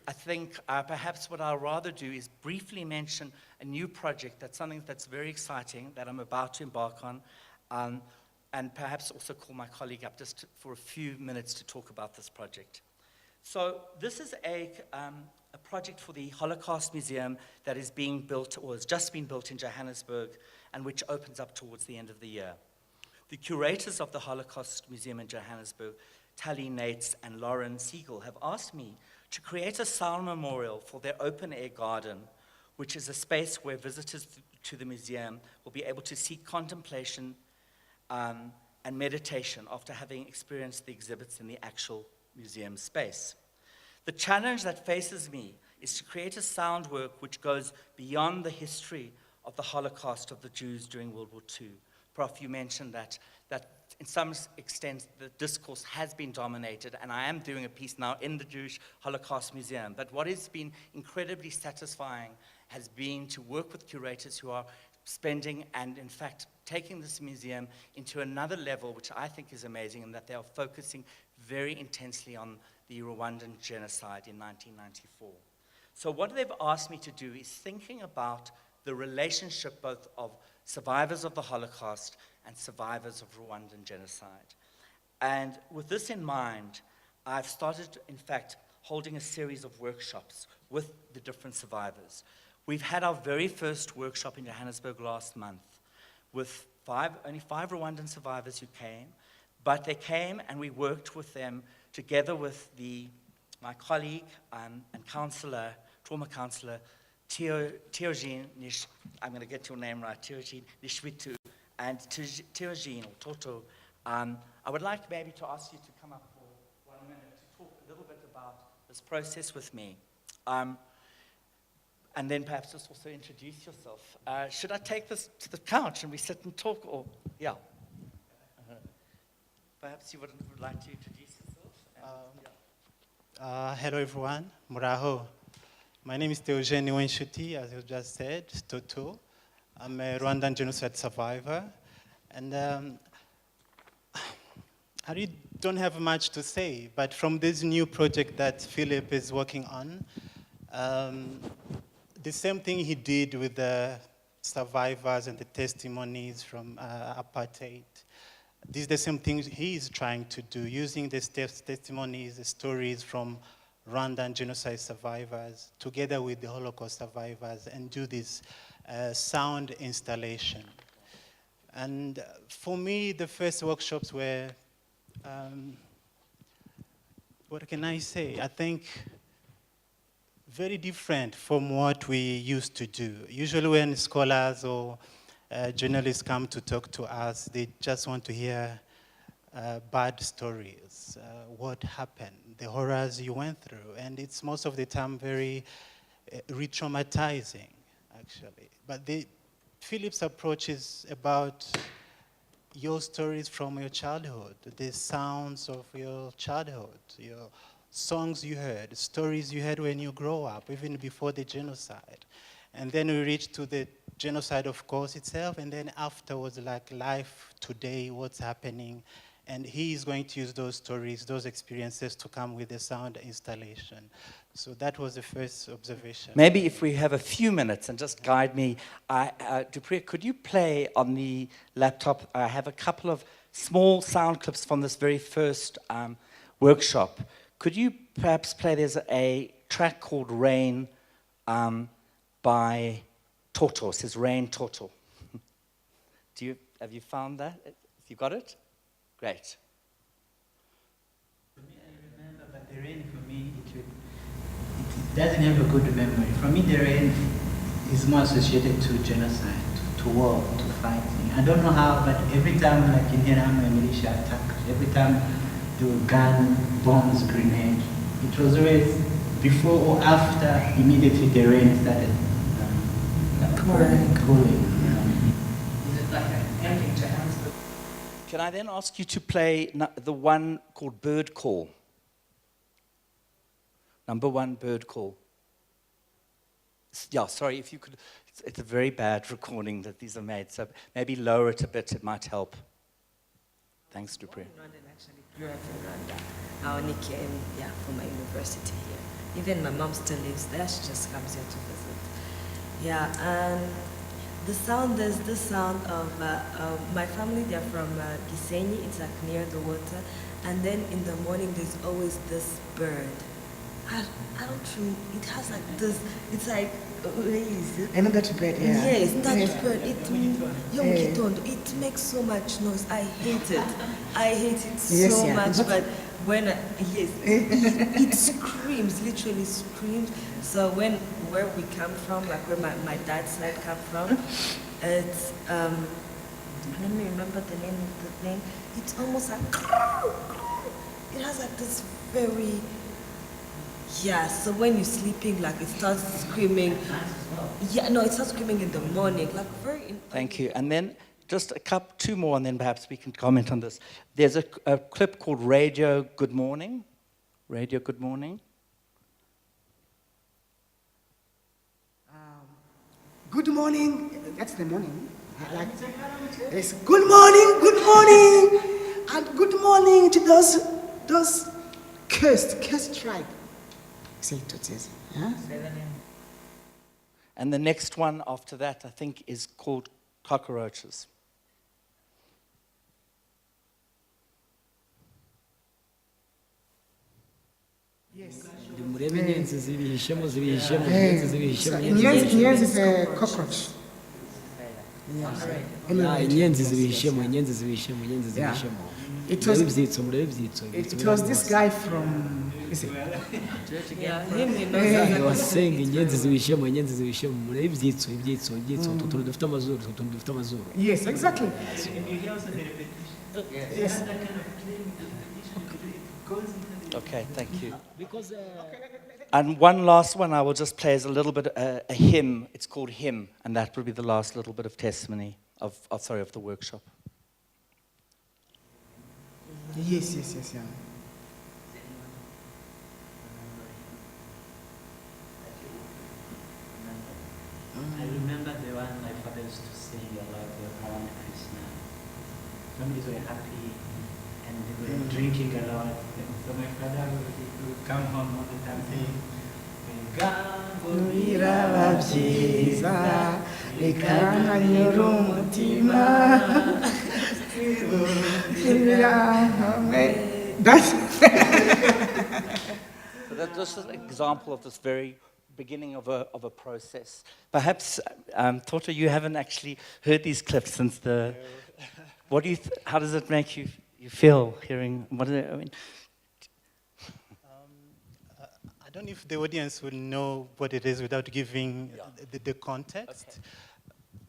I think perhaps what I'll rather do is briefly mention a new project, that's something that's very exciting, that I'm about to embark on, and perhaps also call my colleague up just for a few minutes to talk about this project. So this is a project for the Holocaust Museum that is being built, or has just been built in Johannesburg, and which opens up towards the end of the year. The curators of the Holocaust Museum in Johannesburg, Tally Nates and Lauren Siegel, have asked me to create a sound memorial for their open-air garden, which is a space where visitors to the museum will be able to seek contemplation and meditation after having experienced the exhibits in the actual museum space. The challenge that faces me is to create a sound work which goes beyond the history of the Holocaust of the Jews during World War II. Prof, you mentioned that in some extent the discourse has been dominated, and I am doing a piece now in the Jewish Holocaust Museum. But what has been incredibly satisfying has been to work with curators who are spending and, in fact, taking this museum into another level, which I think is amazing, and that they are focusing very intensely on the Rwandan genocide in 1994. So what they've asked me to do is thinking about the relationship both of survivors of the Holocaust and survivors of Rwandan genocide. And with this in mind, I've started, in fact, holding a series of workshops with the different survivors. We've had our very first workshop in Johannesburg last month with only five Rwandan survivors who came, but they came and we worked with them together with my colleague and counselor, trauma counselor, Teogene Nish, I'm going to get your name right, Teogene Nishwitu, and Teogene, or Toto. I would like maybe to ask you to come up for 1 minute to talk a little bit about this process with me. And then perhaps just also introduce yourself. Should I take this to the couch and we sit and talk, or, yeah? Perhaps you would like to introduce yourself? Hello everyone, Muraho. My name is Teogene Nishwitu, as you just said, Toto. I'm a Rwandan genocide survivor. And I really don't have much to say, but from this new project that Philip is working on, the same thing he did with the survivors and the testimonies from apartheid. This is the same thing he is trying to do, using the testimonies, the stories from Rwandan genocide survivors, together with the Holocaust survivors, and do this sound installation. And for me, the first workshops were, what can I say? I think very different from what we used to do. Usually when scholars or journalists come to talk to us, they just want to hear bad stories, what happened, the horrors you went through. And it's most of the time very re-traumatizing, actually. But Philip's approach is about your stories from your childhood, the sounds of your childhood, your songs you heard, stories you heard when you grow up, even before the genocide. And then we reach to the genocide, of course, itself, and then afterwards, like life today, what's happening. And he is going to use those stories, those experiences to come with the sound installation. So that was the first observation. Maybe if we have a few minutes and just guide me. Dupree, could you play on the laptop? I have a couple of small sound clips from this very first workshop. Could you perhaps play, there's a track called Rain by Toto. It says Rain Toto. Have you found that? You got it? Great. For me, I remember, but the rain for me, it doesn't have a good memory. For me, the rain is more associated to genocide, to war, to fighting. I don't know how, but every time, like in Hirama, a militia attack, every time there were gun, bombs, grenades, it was always before or after, immediately the rain started cooling. Is it like an ending to answer? Can I then ask you to play the one called Bird Call? Number one, Bird Call. Yeah, sorry, if you could, it's a very bad recording that these are made, so maybe lower it a bit, it might help. Thanks, Dupree. Rwandan actually grew up in Rwanda. I only came, for my university here. Even my mom still lives there, she just comes here to visit. Yeah, and the sound, there's the sound of my family, they're from Gisenyi, it's like near the water. And then in the morning, there's always this bird. I don't know, it has like this, it's like, I know that bird, yeah. Yes, that bird, it makes so much noise. I hate it. I hate it so much, but when, it screams, literally screams. So where we come from, like where my dad's side come from, it's, let me remember the name of the thing. It's almost like, it has like this very Yeah, so when you're sleeping, like it starts screaming. Yeah, no, it starts screaming in the morning, like very. Thank you. And then just two more, and then perhaps we can comment on this. There's a clip called Radio Good Morning. Radio Good Morning. Good morning. That's the morning. Like, it's good morning, and good morning to those cursed tribe. Say it, Tutsis. Huh? And the next one after that, I think, is called Cockroaches. Yes. inyenzi zibihishemo zibihishemo Inyenzi is a cockroach. inyenzi zibihishemo inyenzi zibihishemo inyenzi Yeah. zibihishemo It was, murebe ibyitso it was this guy from, is it? Yeah, him, he knows. wasenga inyenzi zibihishemo inyenzi zibihishemo murebe ibyitso utuntu dufite amazuru utuntu dufite amazuru. Yes, exactly. Yes. Okay, thank you. Because And one last one I will just play as a little bit, a hymn. It's called Hymn, and that will be the last little bit of testimony of the workshop. Yes, yeah. I remember the one my father used to sing a lot around Krishna. Families were happy and they were drinking a lot. So my father would come home all the time saying, That's So this is an example of this very beginning of a process. Perhaps, Toto, you haven't actually heard these clips since the. What do you? How does it make you feel hearing? What is it, I mean? I don't know if the audience will know what it is without giving the context. Okay.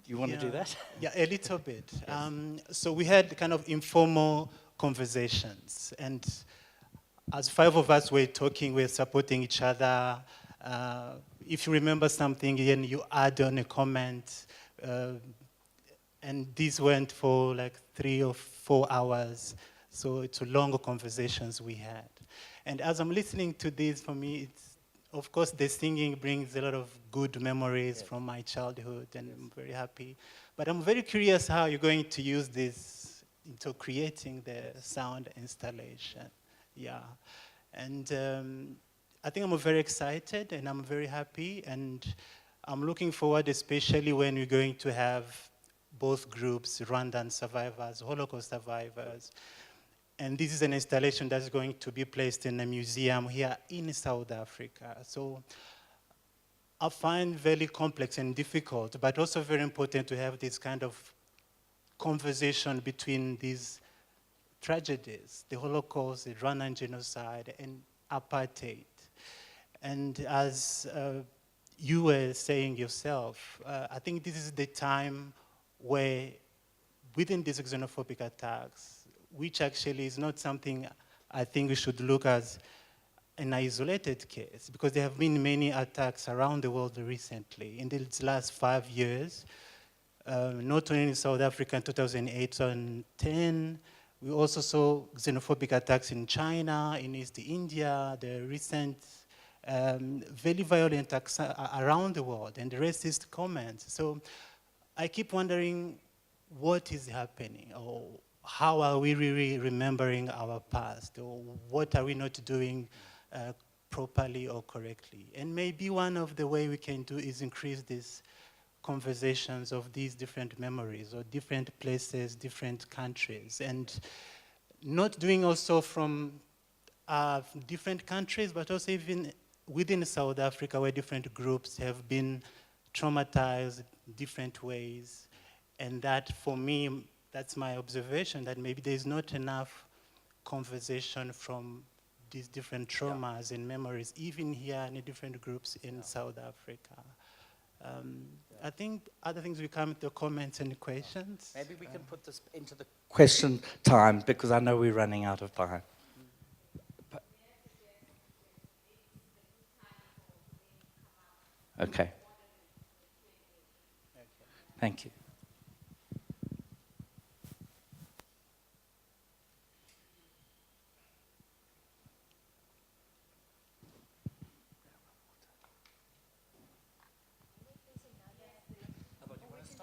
Do you want to do that? Yeah, a little bit. So we had kind of informal conversations, and as five of us were talking, we were supporting each other. If you remember something, then you add on a comment, and this went for like 3 or 4 hours. So it's long conversations we had. And as I'm listening to this, for me, it's, of course, the singing brings a lot of good memories from my childhood, and I'm very happy. But I'm very curious how you're going to use this into creating the sound installation. Yeah. And I think I'm very excited, and I'm very happy, and I'm looking forward, especially when we're going to have both groups, Rwandan survivors, Holocaust survivors. And this is an installation that's going to be placed in a museum here in South Africa. So I find very complex and difficult, but also very important to have this kind of conversation between these tragedies, the Holocaust, the Rwandan genocide, and apartheid. And as you were saying yourself, I think this is the time where within these xenophobic attacks, which actually is not something I think we should look as an isolated case, because there have been many attacks around the world recently. In the last 5 years, not only in South Africa in 2008, 2010, we also saw xenophobic attacks in China, in East India, the recent very violent attacks around the world, and the racist comments. So I keep wondering what is happening, or how are we really remembering our past, or what are we not doing properly or correctly? And maybe one of the way we can do is increase these conversations of these different memories, or different places, different countries, and not doing also from different countries, but also even within South Africa, where different groups have been traumatized different ways. And that, for me, that's my observation, that maybe there's not enough conversation from these different traumas and memories, even here in the different groups in South Africa. I think other things we come to comments and questions. Maybe we can put this into the question time, because I know we're running out of time. Okay. Thank you.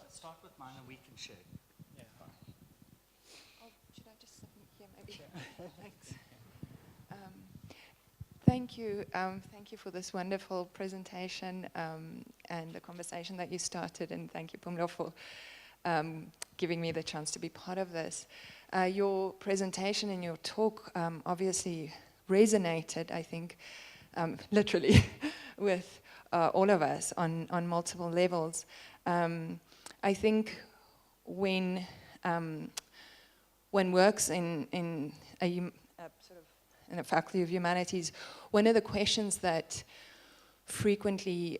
Start with mine and we can share. Should I just sit here maybe? Thanks. Thank you. Thank you for this wonderful presentation and the conversation that you started, and thank you, Pumlo, for giving me the chance to be part of this. Your presentation and your talk obviously resonated, I think, literally with all of us on multiple levels. I think when works in a sort of in a faculty of humanities, one of the questions that frequently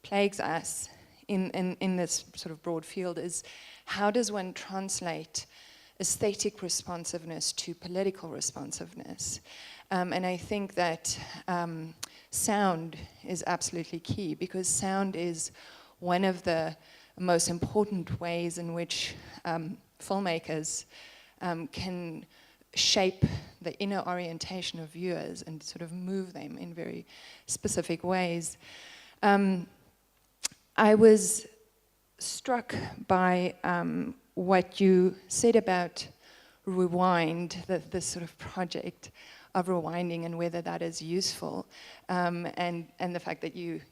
plagues us in this sort of broad field is, how does one translate aesthetic responsiveness to political responsiveness? And I think that sound is absolutely key, because sound is one of the most important ways in which filmmakers can shape the inner orientation of viewers and sort of move them in very specific ways. I was struck by what you said about Rewind, this sort of project of rewinding, and whether that is useful, and the fact that you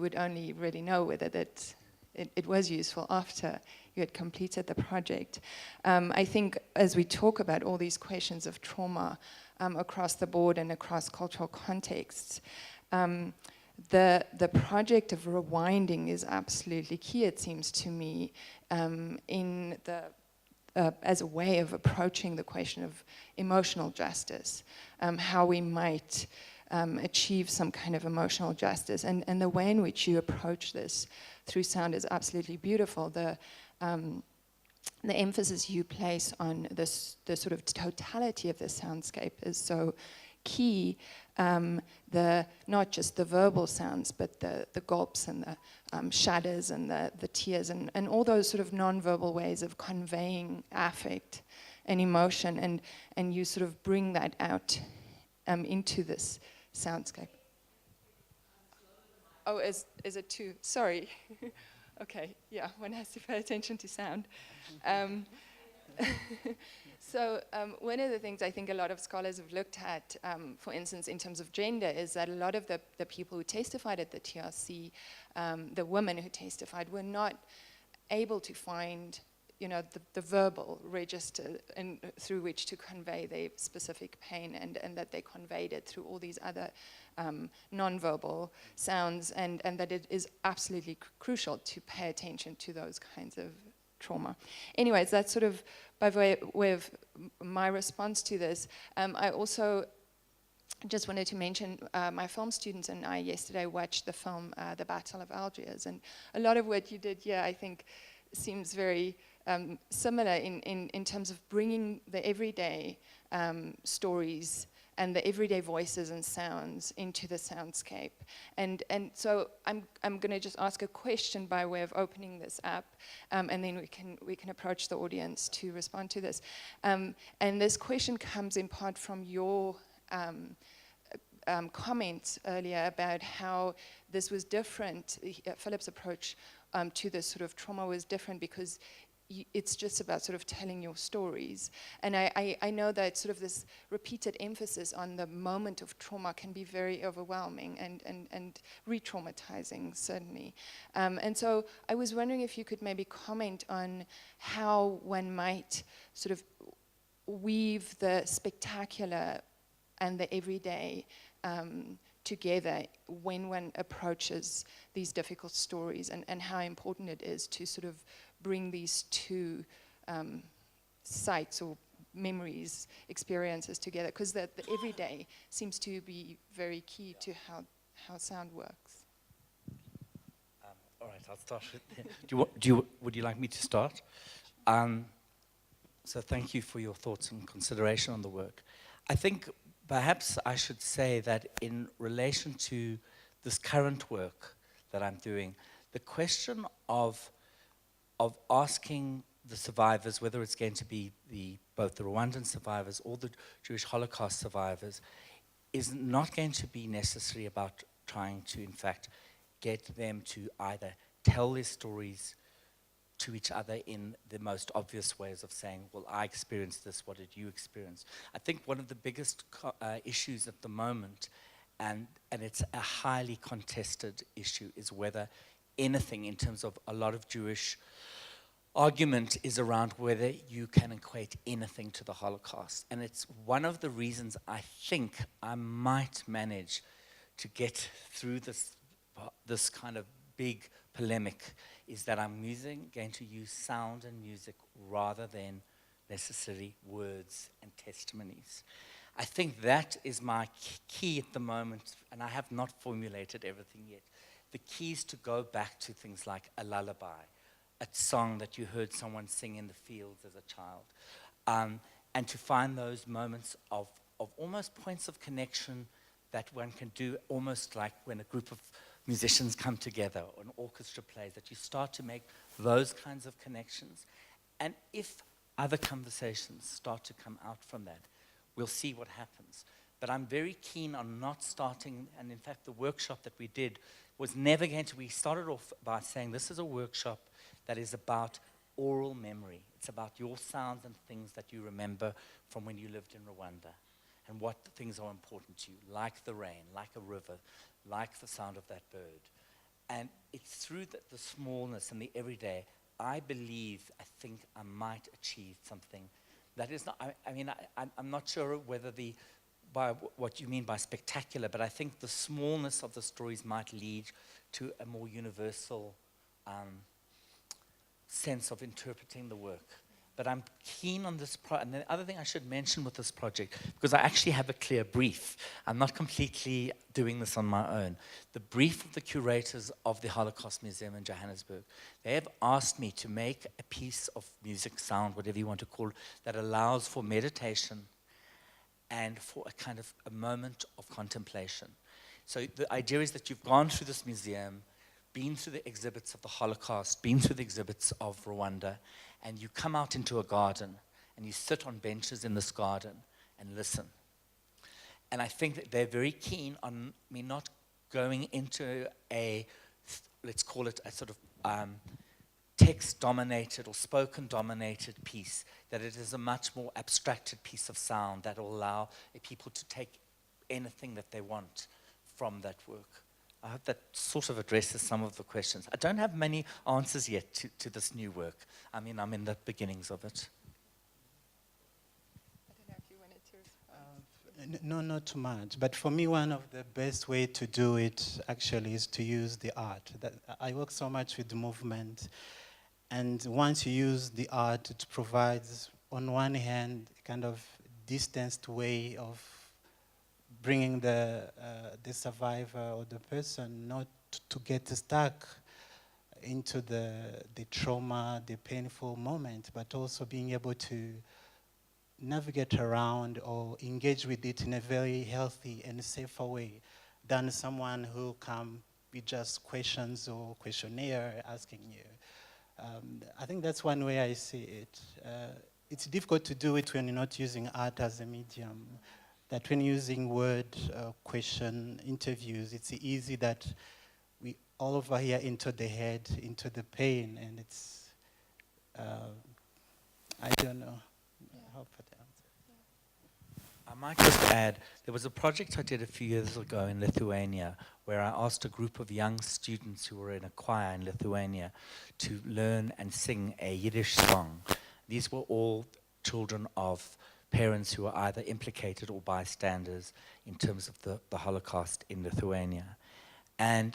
would only really know whether that it was useful after you had completed the project. I think as we talk about all these questions of trauma across the board and across cultural contexts, the project of rewinding is absolutely key, it seems to me, in the as a way of approaching the question of emotional justice, how we might achieve some kind of emotional justice. And the way in which you approach this through sound is absolutely beautiful. The emphasis you place on the sort of totality of the soundscape is so key. Not just the verbal sounds, but the gulps and the shudders and the tears and all those sort of non-verbal ways of conveying affect and emotion, and you sort of bring that out into this soundscape. Oh, is it too? Sorry. Okay, yeah, one has to pay attention to sound. So one of the things I think a lot of scholars have looked at, for instance, in terms of gender, is that a lot of the people who testified at the TRC, the women who testified, were not able to find, the verbal register through which to convey their specific pain, and that they conveyed it through all these other non-verbal sounds, and that it is absolutely crucial to pay attention to those kinds of trauma. Anyways, that's sort of by way of my response to this. I also just wanted to mention my film students and I yesterday watched the film The Battle of Algiers, and a lot of what you did here, I think, seems very similar in terms of bringing the everyday stories and the everyday voices and sounds into the soundscape. And so I'm going to just ask a question by way of opening this up, and then we can approach the audience to respond to this. And this question comes in part from your comments earlier about how this was different. Philip's approach to this sort of trauma was different because it's just about sort of telling your stories. And I know that sort of this repeated emphasis on the moment of trauma can be very overwhelming and re-traumatizing, certainly. And so I was wondering if you could maybe comment on how one might sort of weave the spectacular and the everyday together when one approaches these difficult stories, and how important it is to sort of bring these two sites or memories, experiences together, because the everyday seems to be very key to how sound works. All right, I'll start with would you like me to start? So thank you for your thoughts and consideration on the work. I think perhaps I should say that in relation to this current work that I'm doing, the question of asking the survivors, whether it's going to be both the Rwandan survivors or the Jewish Holocaust survivors, is not going to be necessarily about trying to, in fact, get them to either tell their stories to each other in the most obvious ways of saying, well, I experienced this, what did you experience? I think one of the biggest issues at the moment, and it's a highly contested issue, is whether anything in terms of a lot of Jewish argument is around whether you can equate anything to the Holocaust. And it's one of the reasons I think I might manage to get through this kind of big polemic, is that I'm going to use sound and music rather than necessarily words and testimonies. I think that is my key at the moment, and I have not formulated everything yet. The key is to go back to things like a lullaby, a song that you heard someone sing in the fields as a child, and to find those moments of almost points of connection that one can do, almost like when a group of musicians come together, or an orchestra plays, that you start to make those kinds of connections. And if other conversations start to come out from that, we'll see what happens. But I'm very keen on not starting, and in fact the workshop that we did was never going to, we started off by saying this is a workshop that is about oral memory. It's about your sounds and things that you remember from when you lived in Rwanda, and what things are important to you, like the rain, like a river, like the sound of that bird. And it's through the smallness and the everyday, I think I might achieve something that is not, I'm not sure whether by what you mean by spectacular, but I think the smallness of the stories might lead to a more universal sense of interpreting the work. But I'm keen on this and the other thing I should mention with this project, because I actually have a clear brief. I'm not completely doing this on my own. The brief of the curators of the Holocaust Museum in Johannesburg, they have asked me to make a piece of music, sound, whatever you want to call it, that allows for meditation and for a kind of a moment of contemplation. So the idea is that you've gone through this museum, been through the exhibits of the Holocaust, been through the exhibits of Rwanda, and you come out into a garden, and you sit on benches in this garden and listen. And I think that they're very keen on me not going into let's call it a sort of text-dominated or spoken-dominated piece, that it is a much more abstracted piece of sound that will allow people to take anything that they want from that work. I hope that sort of addresses some of the questions. I don't have many answers yet to this new work. I mean, I'm in the beginnings of it. I don't know if you wanted to respond. No, not too much. But for me, one of the best way to do it actually is to use the art. I work so much with movement, and once you use the art, it provides, on one hand, a kind of distanced way of bringing the survivor or the person not to get stuck into the trauma, the painful moment, but also being able to navigate around or engage with it in a very healthy and safer way than someone who come with just questions or questionnaire asking you. I think that's one way I see it. It's difficult to do it when you're not using art as a medium. That when using word, question, interviews, it's easy that we all over here into the head, into the pain, and it's, I don't know. Yeah. I hope that answers. I might just add, there was a project I did a few years ago in Lithuania where I asked a group of young students who were in a choir in Lithuania to learn and sing a Yiddish song. These were all children of parents who were either implicated or bystanders in terms of the Holocaust in Lithuania. And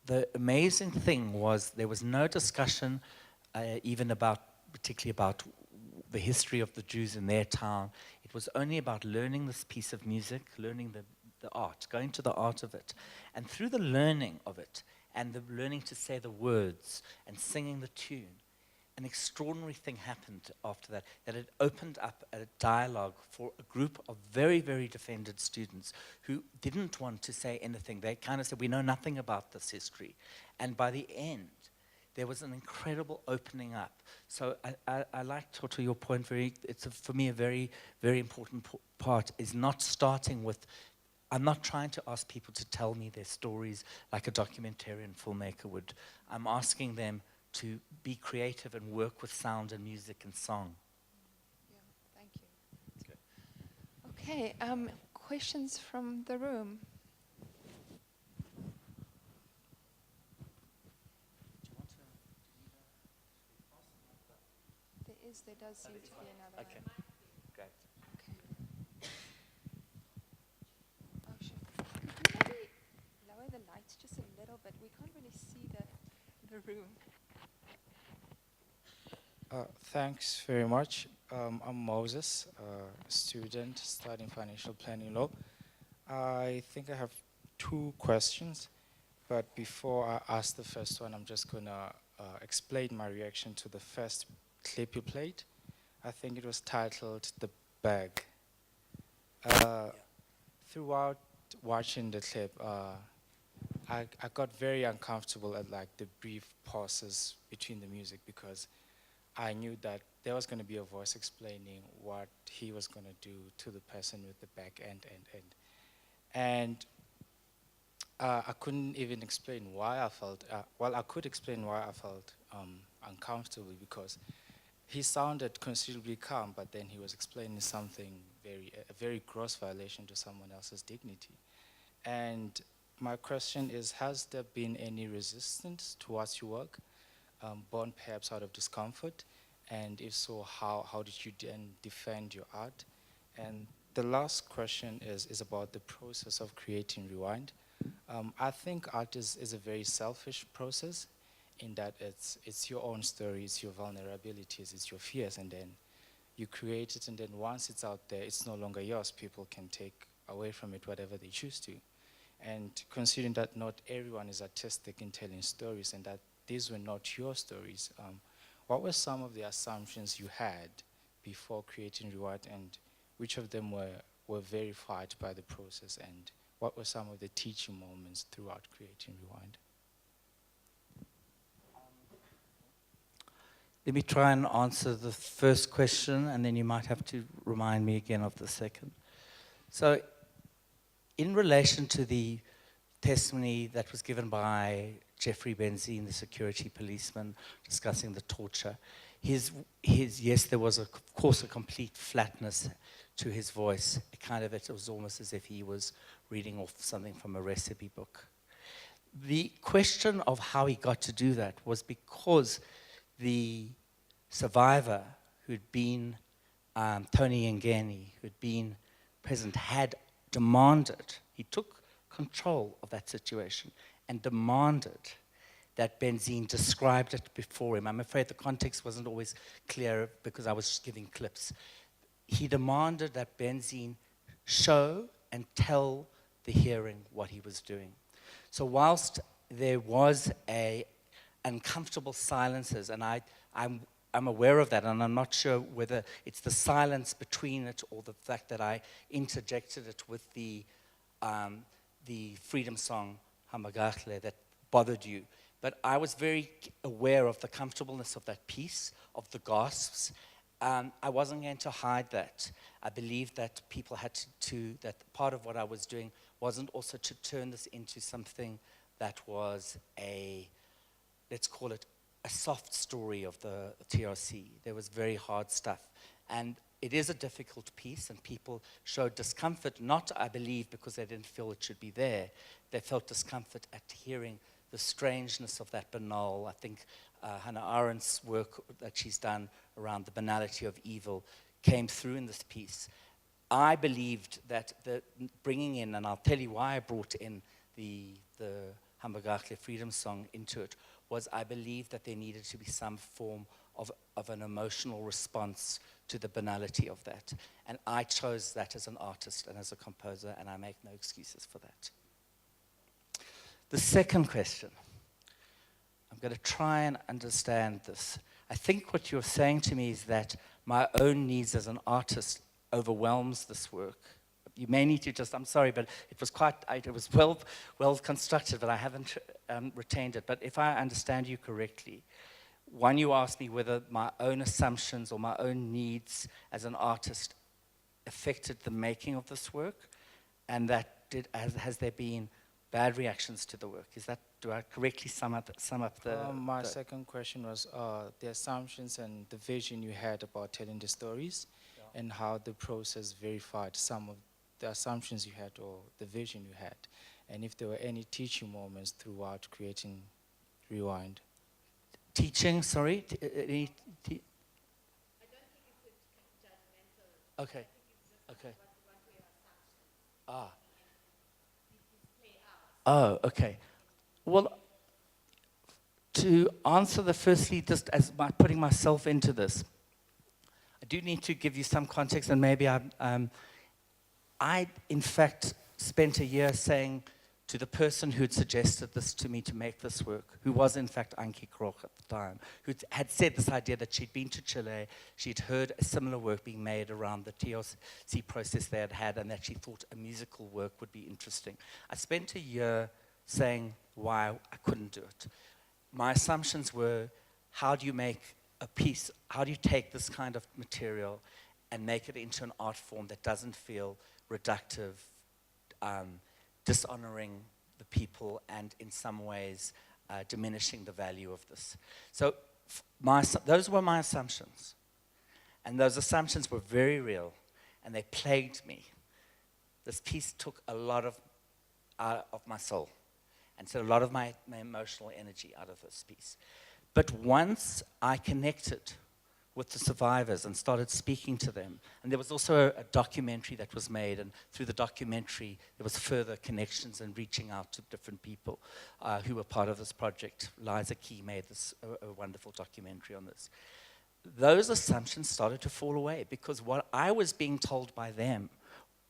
the amazing thing was there was no discussion even particularly about the history of the Jews in their town. It was only about learning this piece of music, learning the art, going to the art of it. And through the learning of it, and the learning to say the words and singing the tune, an extraordinary thing happened after that, that it opened up a dialogue for a group of very, very defended students who didn't want to say anything. They kind of said, we know nothing about this history. And by the end, there was an incredible opening up. So I like, Toto, your point, for me a very, very important part is not starting with, I'm not trying to ask people to tell me their stories like a documentarian filmmaker would. I'm asking them to be creative and work with sound and music and song. Yeah, thank you. Okay, questions from the room? There does seem to be another Okay, one. great. Okay. Oh, sure. Could you maybe lower the lights just a little bit? We can't really see the room. Thanks very much. I'm Moses, a student studying financial planning law. I think I have 2 questions, but before I ask the first one, I'm just going to explain my reaction to the first clip you played. I think it was titled The Bag. Throughout watching the clip, I got very uncomfortable at like the brief pauses between the music because I knew that there was going to be a voice explaining what he was going to do to the person with the back end. And I couldn't even explain why I felt, well, I could explain why I felt uncomfortable because he sounded considerably calm, but then he was explaining something a very gross violation to someone else's dignity. And my question is, has there been any resistance towards your work, born perhaps out of discomfort? And if so, how did you then defend your art? And the last question is about the process of creating Rewind. I think art is a very selfish process in that it's your own story, it's your vulnerabilities, it's your fears, and then you create it, and then once it's out there, it's no longer yours. People can take away from it whatever they choose to. And considering that not everyone is artistic in telling stories and that these were not your stories, what were some of the assumptions you had before creating Rewind, and which of them were verified by the process, and what were some of the teaching moments throughout creating Rewind? Let me try and answer the first question, and then you might have to remind me again of the second. So, in relation to the testimony that was given by Jeffrey Benzine, the security policeman, discussing the torture, yes, there was, of course, a complete flatness to his voice. It was almost as if he was reading off something from a recipe book. The question of how he got to do that was because the survivor who'd been, Tony Ngeni, who'd been present, had demanded, he took control of that situation and demanded that Benzine described it before him. I'm afraid the context wasn't always clear because I was just giving clips. He demanded that Benzine show and tell the hearing what he was doing. So whilst there was uncomfortable silences, and I'm aware of that, and I'm not sure whether it's the silence between it or the fact that I interjected it with the freedom song, Hamagakle, that bothered you. But I was very aware of the comfortableness of that piece, of the gasps. I wasn't going to hide that. I believed that people had that part of what I was doing wasn't also to turn this into something that was let's call it a soft story of the TRC. There was very hard stuff. And it is a difficult piece, and people showed discomfort, not, I believe, because they didn't feel it should be there. They felt discomfort at hearing the strangeness of that banal. I think Hannah Arendt's work that she's done around the banality of evil came through in this piece. I believed that the bringing in, and I'll tell you why I brought in the Hambagakle Freedom Song into it, was I believed that there needed to be some form of an emotional response to the banality of that. And I chose that as an artist and as a composer, and I make no excuses for that. The second question, I'm going to try and understand this. I think what you're saying to me is that my own needs as an artist overwhelms this work. You may need to just, I'm sorry, but it was it was well constructed, but I haven't retained it. But if I understand you correctly, one, you asked me whether my own assumptions or my own needs as an artist affected the making of this work, and that has there been bad reactions to the work? Do I correctly sum up the... My second question was the assumptions and the vision you had about telling the stories, and how the process verified some of the assumptions you had or the vision you had, and if there were any teaching moments throughout creating Rewind. Teaching, sorry? I don't think it's judgmental. Okay. Okay. Ah. Oh, okay. Well, to answer the firstly, just as putting myself into this, I do need to give you some context, and maybe I in fact spent a year saying to the person who had suggested this to me to make this work, who was in fact Ankie Kroch at the time, who had said this idea that she'd been to Chile, she'd heard a similar work being made around the TLC process they had had, and that she thought a musical work would be interesting. I spent a year saying why I couldn't do it. My assumptions were, how do you make a piece, how do you take this kind of material and make it into an art form that doesn't feel reductive, dishonoring the people, and in some ways diminishing the value of this. So those were my assumptions. And those assumptions were very real, and they plagued me. This piece took a lot of my soul, and so a lot of my emotional energy out of this piece. But once I connected with the survivors and started speaking to them, and there was also a documentary that was made, and through the documentary there was further connections and reaching out to different people who were part of this project. Liza Key made this a wonderful documentary on this. Those assumptions started to fall away, because what I was being told by them,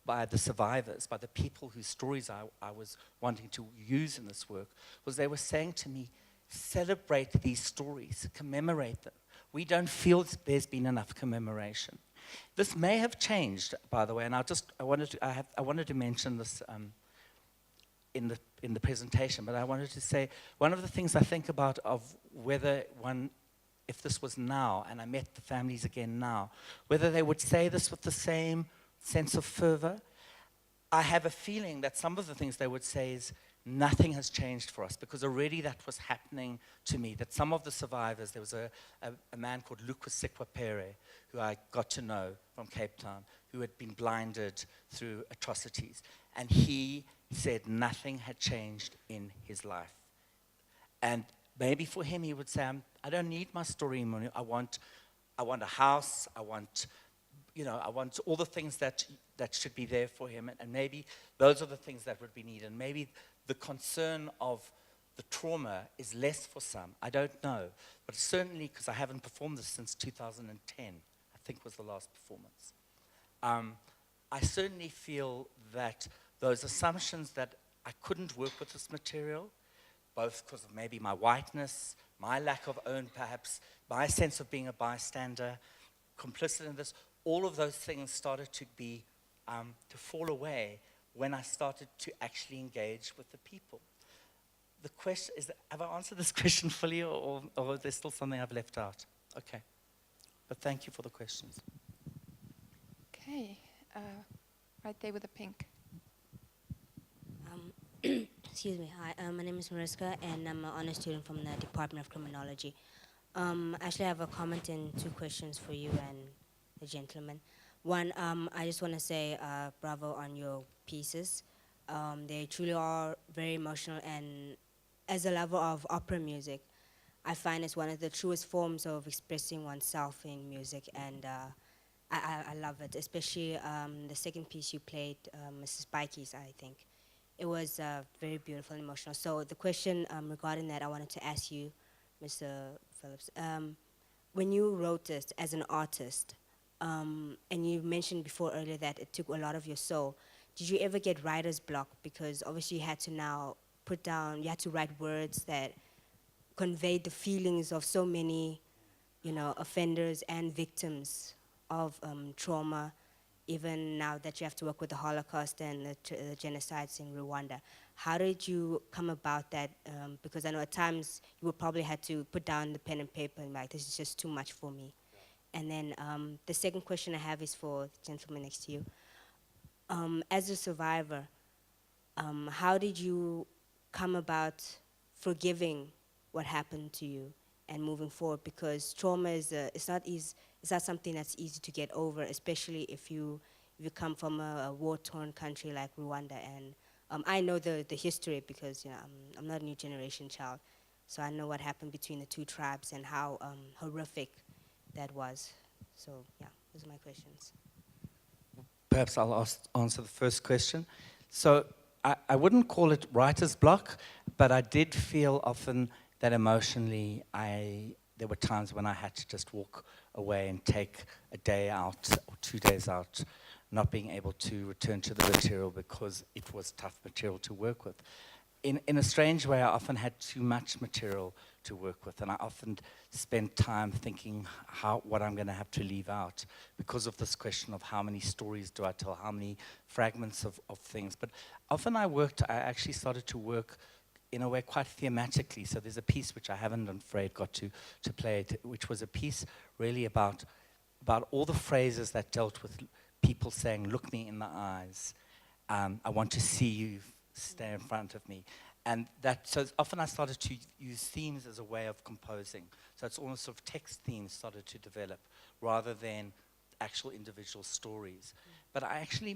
by the survivors, by the people whose stories I was wanting to use in this work, was they were saying to me, celebrate these stories, commemorate them. We don't feel there's been enough commemoration. This may have changed, by the way, and I wanted to mention this in the presentation, but I wanted to say one of the things I think about of whether if this was now, and I met the families again now, whether they would say this with the same sense of fervor. I have a feeling that some of the things they would say is, nothing has changed for us, because already that was happening to me, that some of the survivors, there was a man called Lucas Sekwapere, who I got to know from Cape Town, who had been blinded through atrocities. And he said nothing had changed in his life. And maybe for him, he would say, I don't need my story anymore. I want a house, I want all the things that should be there for him. And maybe those are the things that would be needed. And maybe the concern of the trauma is less for some. I don't know. But certainly, because I haven't performed this since 2010, I think was the last performance. I certainly feel that those assumptions that I couldn't work with this material, both because of maybe my whiteness, my lack of own, perhaps, my sense of being a bystander, complicit in this, all of those things started to fall away when I started to actually engage with the people. The question is, have I answered this question fully, or is there still something I've left out? Okay. But thank you for the questions. Okay. Right there with the pink. Excuse me. Hi, my name is Mariska, and I'm an honor student from the Department of Criminology. Actually, I have a comment and two questions for you and the gentleman. One, I just want to say bravo on your pieces. They truly are very emotional, and as a lover of opera music, I find it's one of the truest forms of expressing oneself in music, and I love it, especially the second piece you played, Mrs. Spikey's, I think. It was very beautiful and emotional. So the question regarding that, I wanted to ask you, Mr. Phillips, when you wrote this as an artist, and you mentioned before earlier that it took a lot of your soul, did you ever get writer's block? Because obviously you had to now you had to write words that conveyed the feelings of so many offenders and victims of trauma, even now that you have to work with the Holocaust and the genocides in Rwanda. How did you come about that? Because I know at times you would probably had to put down the pen and paper and like, this is just too much for me. And then the second question I have is for the gentleman next to you. As a survivor, how did you come about forgiving what happened to you and moving forward? Because trauma is it's not something that's easy to get over, especially if you come from a war-torn country like Rwanda. And I know the history because I'm not a new generation child, so I know what happened between the two tribes and how horrific that was. So yeah, those are my questions. Perhaps I'll answer the first question. So I wouldn't call it writer's block, but I did feel often that emotionally there were times when I had to just walk away and take a day out or 2 days out, not being able to return to the material because it was tough material to work with. In a strange way, I often had too much material to work with, and I often spent time thinking what I'm going to have to leave out because of this question of how many stories do I tell, how many fragments of things. But often I actually started to work in a way quite thematically. So there's a piece which I haven't, I'm afraid, got to play it, which was a piece really about all the phrases that dealt with people saying, look me in the eyes, I want to see you stay in front of me. And so often I started to use themes as a way of composing. So it's almost sort of text themes started to develop rather than actual individual stories. But I actually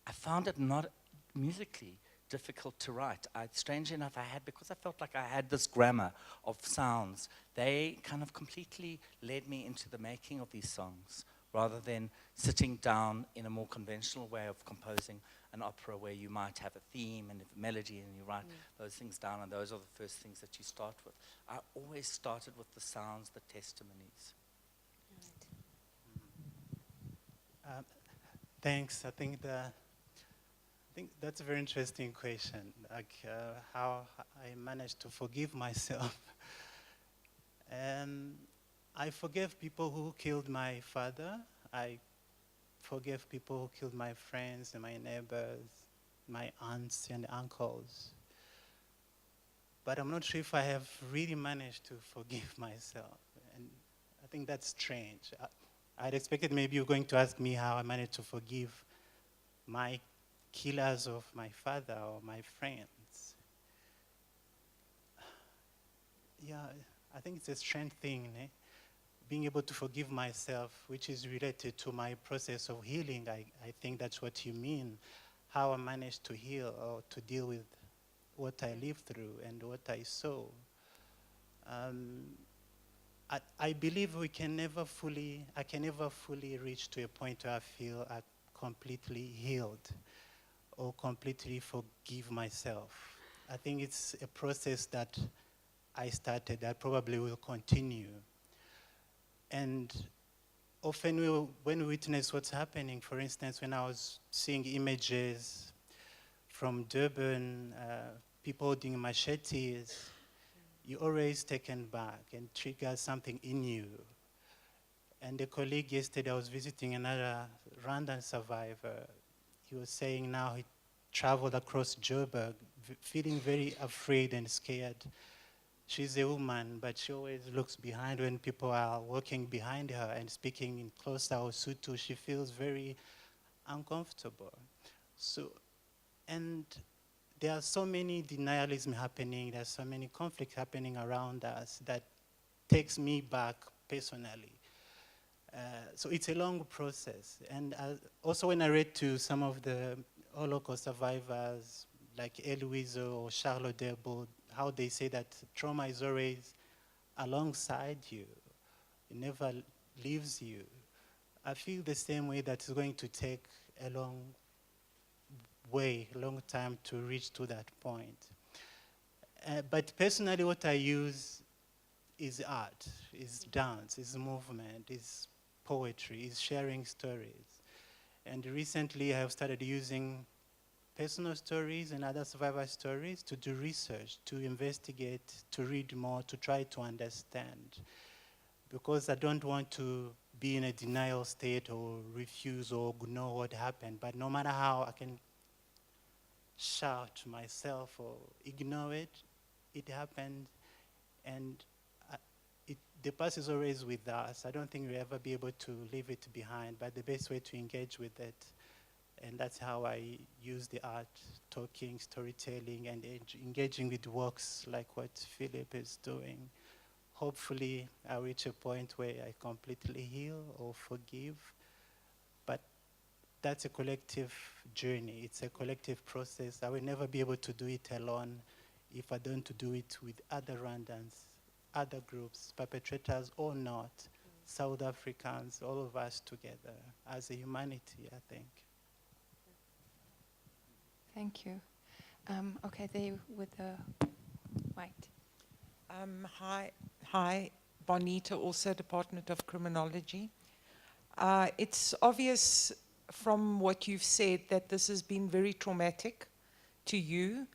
I found it not musically difficult to write. Strangely enough, because I felt like I had this grammar of sounds, they kind of completely led me into the making of these songs rather than sitting down in a more conventional way of composing an opera where you might have a theme and a melody and you write those things down and those are the first things that you start with. I always started with the sounds, the testimonies. Thanks. I think that's a very interesting question, like how I managed to forgive myself. I forgave people who killed my father. I forgave people who killed my friends and my neighbors, my aunts and uncles. But I'm not sure if I have really managed to forgive myself. And I think that's strange. I'd expected maybe you're going to ask me how I managed to forgive my killers of my father or my friends. Yeah, I think it's a strange thing, being able to forgive myself, which is related to my process of healing. I think that's what you mean, how I managed to heal or to deal with what I lived through and what I saw. I believe I can never fully reach to a point where I feel I'm completely healed or completely forgive myself. I think it's a process that I started that probably will continue. And often when we witness what's happening, for instance, when I was seeing images from Durban, people holding machetes, you're always taken back and triggers something in you. And a colleague yesterday, I was visiting another Rwandan survivor. He was saying now he traveled across Joburg, feeling very afraid and scared. She's a woman, but she always looks behind when people are walking behind her and speaking in Xhosa or Sotho. She feels very uncomfortable. So, and there are so many denialism happening, there's so many conflicts happening around us that takes me back personally. So it's a long process. And also when I read to some of the Holocaust survivors, like Eloise or Charlotte Derbaud, how they say that trauma is always alongside you. It never leaves you. I feel the same way that it's going to take a long time to reach to that point. But personally, what I use is art, is dance, is movement, is poetry, is sharing stories. And recently I have started using personal stories and other survivor stories to do research, to investigate, to read more, to try to understand. because I don't want to be in a denial state or refuse or ignore what happened. But no matter how I can shout to myself or ignore it, it happened, and the past is always with us. I don't think we'll ever be able to leave it behind, but the best way to engage with it, and that's how I use the art, talking, storytelling, and engaging with works like what Philip is doing. Hopefully, I'll reach a point where I completely heal or forgive, but that's a collective journey. It's a collective process. I will never be able to do it alone if I don't do it with other Rwandans, other groups, perpetrators or not, South Africans, all of us together as a humanity, I think. Thank you. Okay, they with the white. Hi, Bonita, also Department of Criminology. It's obvious from what you've said that this has been very traumatic to you,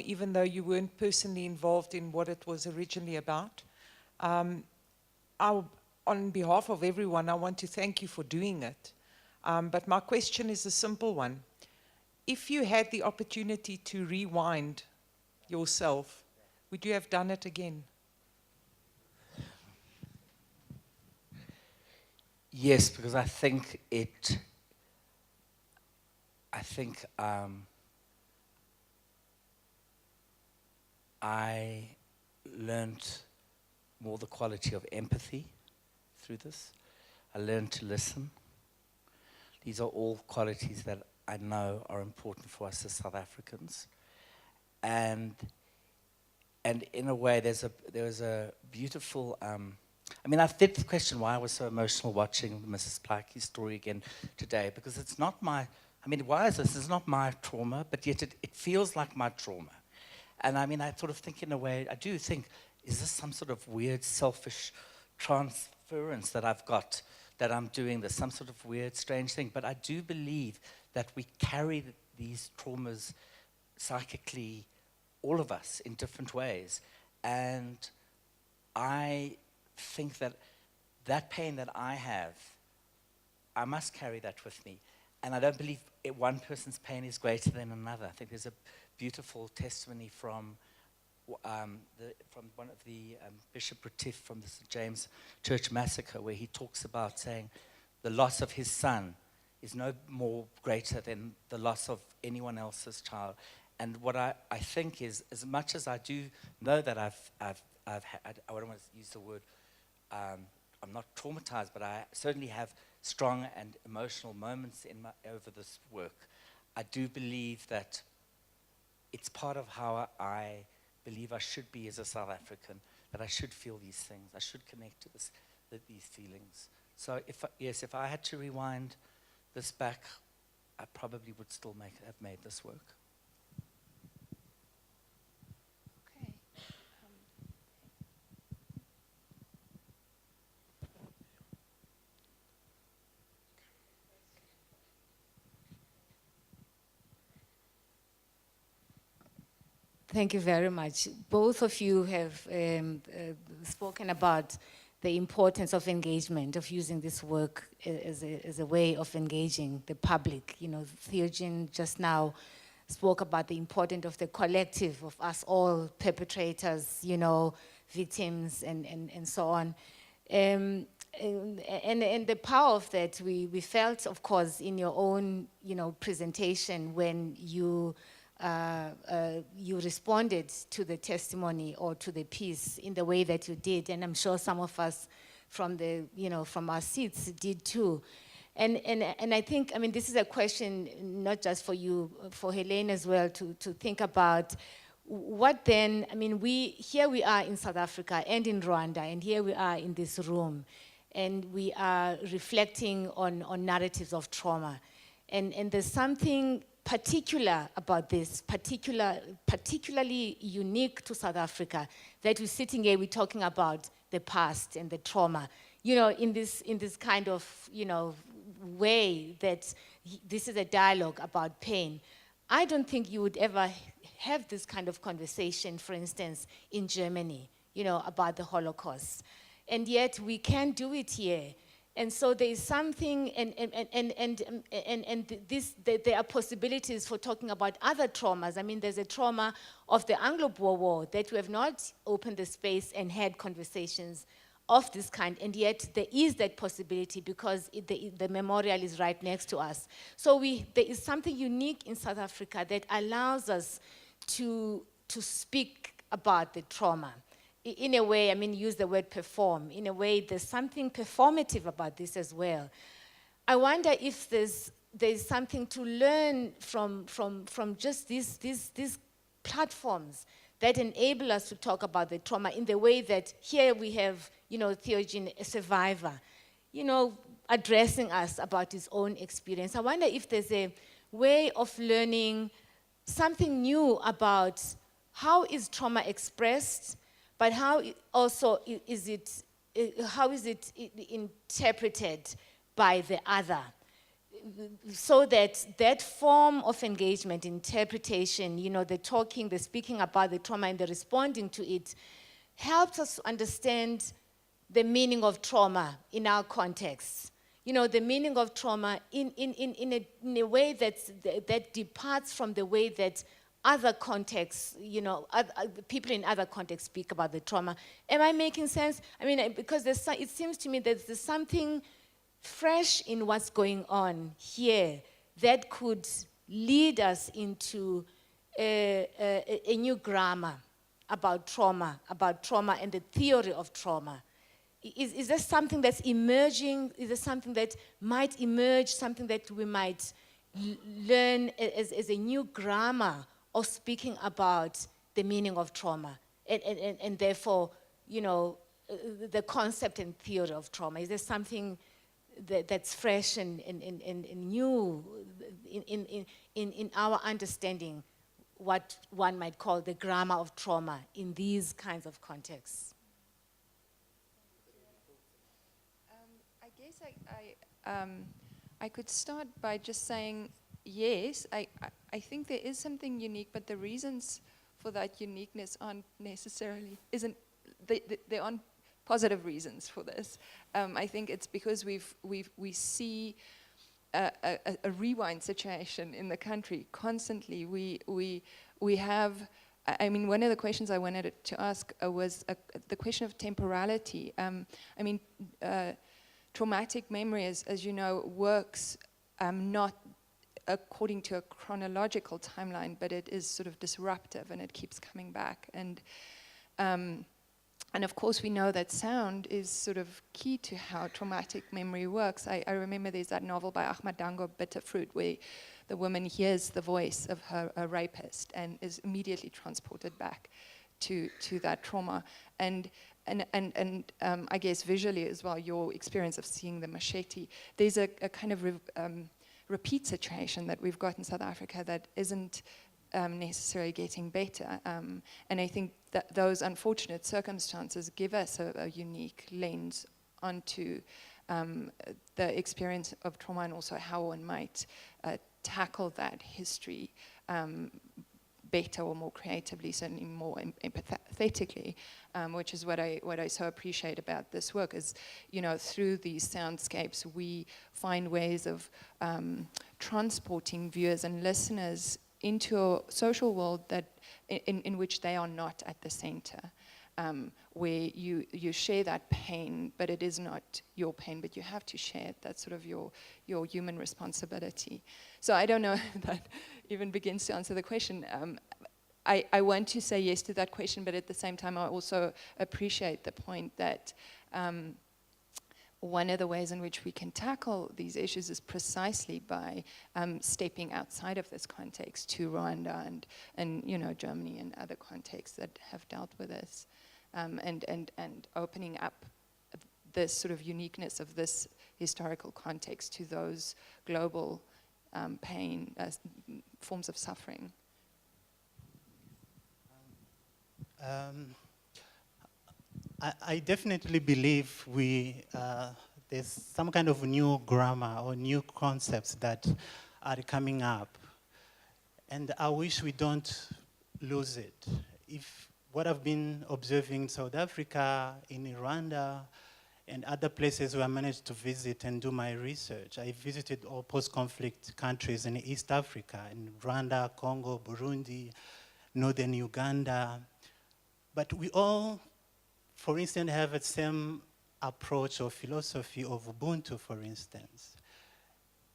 even though you weren't personally involved in what it was originally about. On behalf of everyone, I want to thank you for doing it. But my question is a simple one. If you had the opportunity to rewind yourself, would you have done it again? Yes, because I think I learned more the quality of empathy through this. I learned to listen. These are all qualities that I know are important for us as South Africans. And in a way, there was a beautiful, I mean, I did the question why I was so emotional watching Mrs. Plake's story again today, because it's not my, I mean, why is this? It's not my trauma, but yet it feels like my trauma. And I mean, I sort of think in a way, I do think, is this some sort of weird selfish transference that I've got, that I'm doing this, some sort of weird, strange thing? But I do believe that we carry these traumas psychically, all of us, in different ways. And I think that that pain that I have, I must carry that with me. And I don't believe one person's pain is greater than another. I think there's a beautiful testimony from one of the Bishop Retief from the St. James Church Massacre, where he talks about saying the loss of his son is no more greater than the loss of anyone else's child. And what I think is, as much as I do know that I've had, I don't want to use the word, I'm not traumatized, but I certainly have strong and emotional moments over this work. I do believe that it's part of how I believe I should be as a South African, that I should feel these things, I should connect to these feelings. So if I had to rewind this back, I probably would still have made this work. Okay. Thank you very much. Both of you have spoken about the importance of engagement, of using this work as a way of engaging the public. You know, Theogene just now spoke about the importance of the collective, of us all perpetrators, you know, victims, and so on. And the power of that, we felt, of course, in your own, you know, presentation when you responded to the testimony or to the piece in the way that you did, and I'm sure some of us from from our seats did too. And I think, I mean, this is a question not just for you, for Helene as well, to think about what then. I mean, here we are in South Africa and in Rwanda, and here we are in this room, and we are reflecting on narratives of trauma, and there's something particular about this, particularly unique to South Africa, that we're sitting here, we're talking about the past and the trauma, you know, in this kind of, you know, way that this is a dialogue about pain. I don't think you would ever have this kind of conversation, for instance, in Germany, you know, about the Holocaust. and yet we can't do it here. And so there is something, there are possibilities for talking about other traumas. I mean, there's a trauma of the Anglo-Boer War that we have not opened the space and had conversations of this kind, and yet there is that possibility because the memorial is right next to us. So there is something unique in South Africa that allows us to speak about the trauma. In a way, I mean, use the word perform. In a way, there's something performative about this as well. I wonder if there's something to learn from just these platforms that enable us to talk about the trauma in the way that here we have, Theogene, a survivor, addressing us about his own experience. I wonder if there's a way of learning something new about how is trauma expressed, but how is it interpreted by the other? So that form of engagement, interpretation, the talking, the speaking about the trauma and the responding to it, helps us understand the meaning of trauma in our context. The meaning of trauma in a way that departs from the way that other contexts, people in other contexts speak about the trauma. Am I making sense? I mean, because it seems to me that there's something fresh in what's going on here that could lead us into a new grammar about trauma and the theory of trauma. Is there something that's emerging? Is there something that might emerge, something that we might learn as a new grammar of speaking about the meaning of trauma and therefore, the concept and theory of trauma? Is there something that's fresh and new in our understanding what one might call the grammar of trauma in these kinds of contexts? I guess I could start by just saying, yes, I think there is something unique, but the reasons for that uniqueness aren't necessarily, there aren't positive reasons for this. I think it's because we see a rewind situation in the country constantly. We have, I mean, one of the questions I wanted to ask was the question of temporality. I mean, traumatic memory, as you know, works not according to a chronological timeline, but it is sort of disruptive and it keeps coming back. And of course, we know that sound is sort of key to how traumatic memory works. I remember there's that novel by Ahmad Dango, Bitter Fruit, where the woman hears the voice of her rapist and is immediately transported back to that trauma. And I guess visually as well, your experience of seeing the machete, there's a kind of repeat situation that we've got in South Africa that isn't necessarily getting better. And I think that those unfortunate circumstances give us a unique lens onto the experience of trauma and also how one might tackle that history better or more creatively, certainly more empathetically, which is what I so appreciate about this work is, through these soundscapes, we find ways of transporting viewers and listeners into a social world that in which they are not at the center, where you share that pain, but it is not your pain, but you have to share it. That's sort of your human responsibility. So I don't know if that even begins to answer the question. I want to say yes to that question, but at the same time, I also appreciate the point that one of the ways in which we can tackle these issues is precisely by stepping outside of this context to Rwanda and Germany and other contexts that have dealt with this, and opening up this sort of uniqueness of this historical context to those global pain, forms of suffering. I definitely believe there's some kind of new grammar or new concepts that are coming up, and I wish we don't lose it. If what I've been observing in South Africa, in Rwanda, and other places where I managed to visit and do my research. I visited all post-conflict countries in East Africa, in Rwanda, Congo, Burundi, northern Uganda. But we all, for instance, have the same approach or philosophy of Ubuntu, for instance.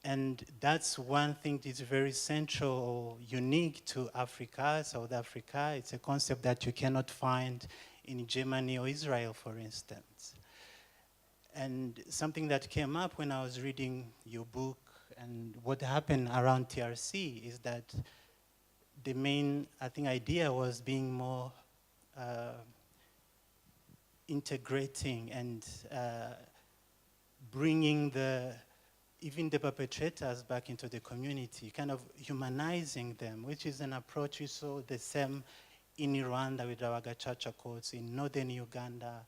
And that's one thing that's very central or unique to Africa, South Africa. It's a concept that you cannot find in Germany or Israel, for instance. And something that came up when I was reading your book and what happened around TRC is that the main, I think, idea was being more integrating and bringing even the perpetrators back into the community, kind of humanizing them, which is an approach we saw the same in Rwanda with our Gacaca courts, in northern Uganda,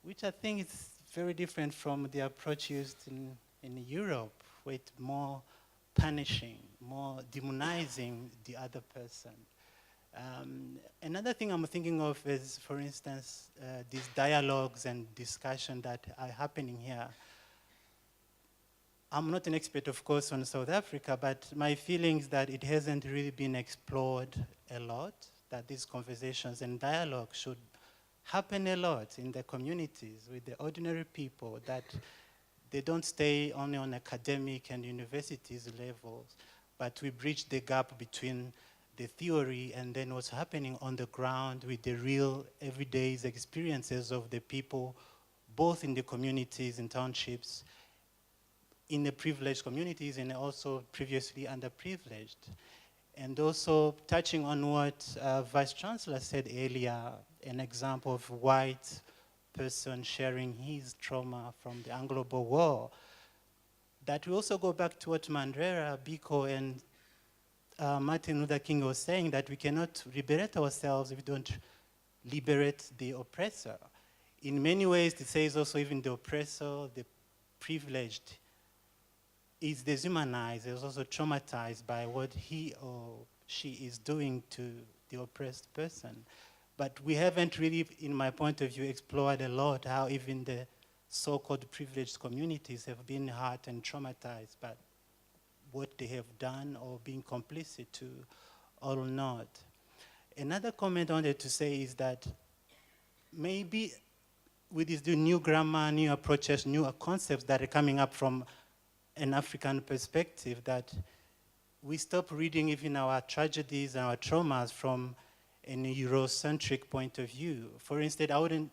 which I think is very different from the approach used in Europe, with more punishing, more demonizing the other person. Another thing I'm thinking of is, for instance, these dialogues and discussion that are happening here. I'm not an expert, of course, on South Africa, but my feeling is that it hasn't really been explored a lot, that these conversations and dialogue should happen a lot in the communities with the ordinary people, that they don't stay only on academic and universities levels, but we bridge the gap between the theory and then what's happening on the ground with the real everyday experiences of the people, both in the communities and townships, in the privileged communities and also previously underprivileged. And also touching on what Vice Chancellor said earlier, an example of white person sharing his trauma from the Anglo-Boer War, that we also go back to what Mandela, Biko, and Martin Luther King was saying, that we cannot liberate ourselves if we don't liberate the oppressor. In many ways, it says also even the oppressor, the privileged, is dehumanized, is also traumatized by what he or she is doing to the oppressed person. But we haven't really, in my point of view, explored a lot how even the so-called privileged communities have been hurt and traumatized by what they have done or been complicit to or not. Another comment I wanted to say is that maybe with these new grammar, new approaches, new concepts that are coming up from an African perspective, that we stop reading even our tragedies and our traumas from an Eurocentric point of view. For instance, no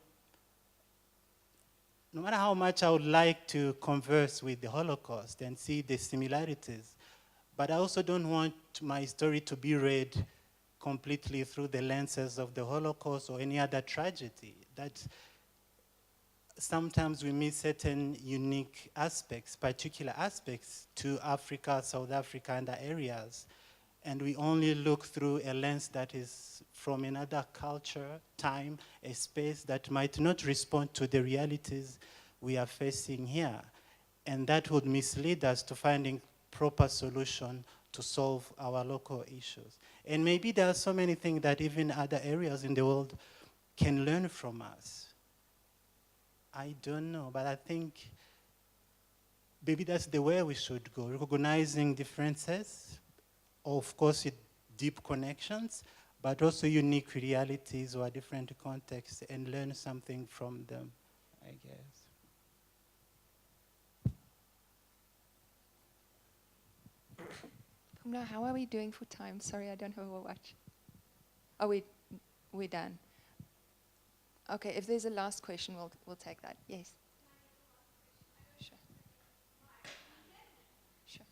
matter how much I would like to converse with the Holocaust and see the similarities, but I also don't want my story to be read completely through the lenses of the Holocaust or any other tragedy. That sometimes we miss certain unique aspects, particular aspects to Africa, South Africa, and the areas. And we only look through a lens that is from another culture, time, a space that might not respond to the realities we are facing here. And that would mislead us to finding proper solution to solve our local issues. And maybe there are so many things that even other areas in the world can learn from us. I don't know, but I think maybe that's the way we should go, recognizing differences, of course, with deep connections, but also unique realities or different contexts, and learn something from them, I guess. Pumla, how are we doing for time? Sorry, I don't have a watch. Oh, we're done. Okay, if there's a last question, we'll take that. Yes. Sure. Sure.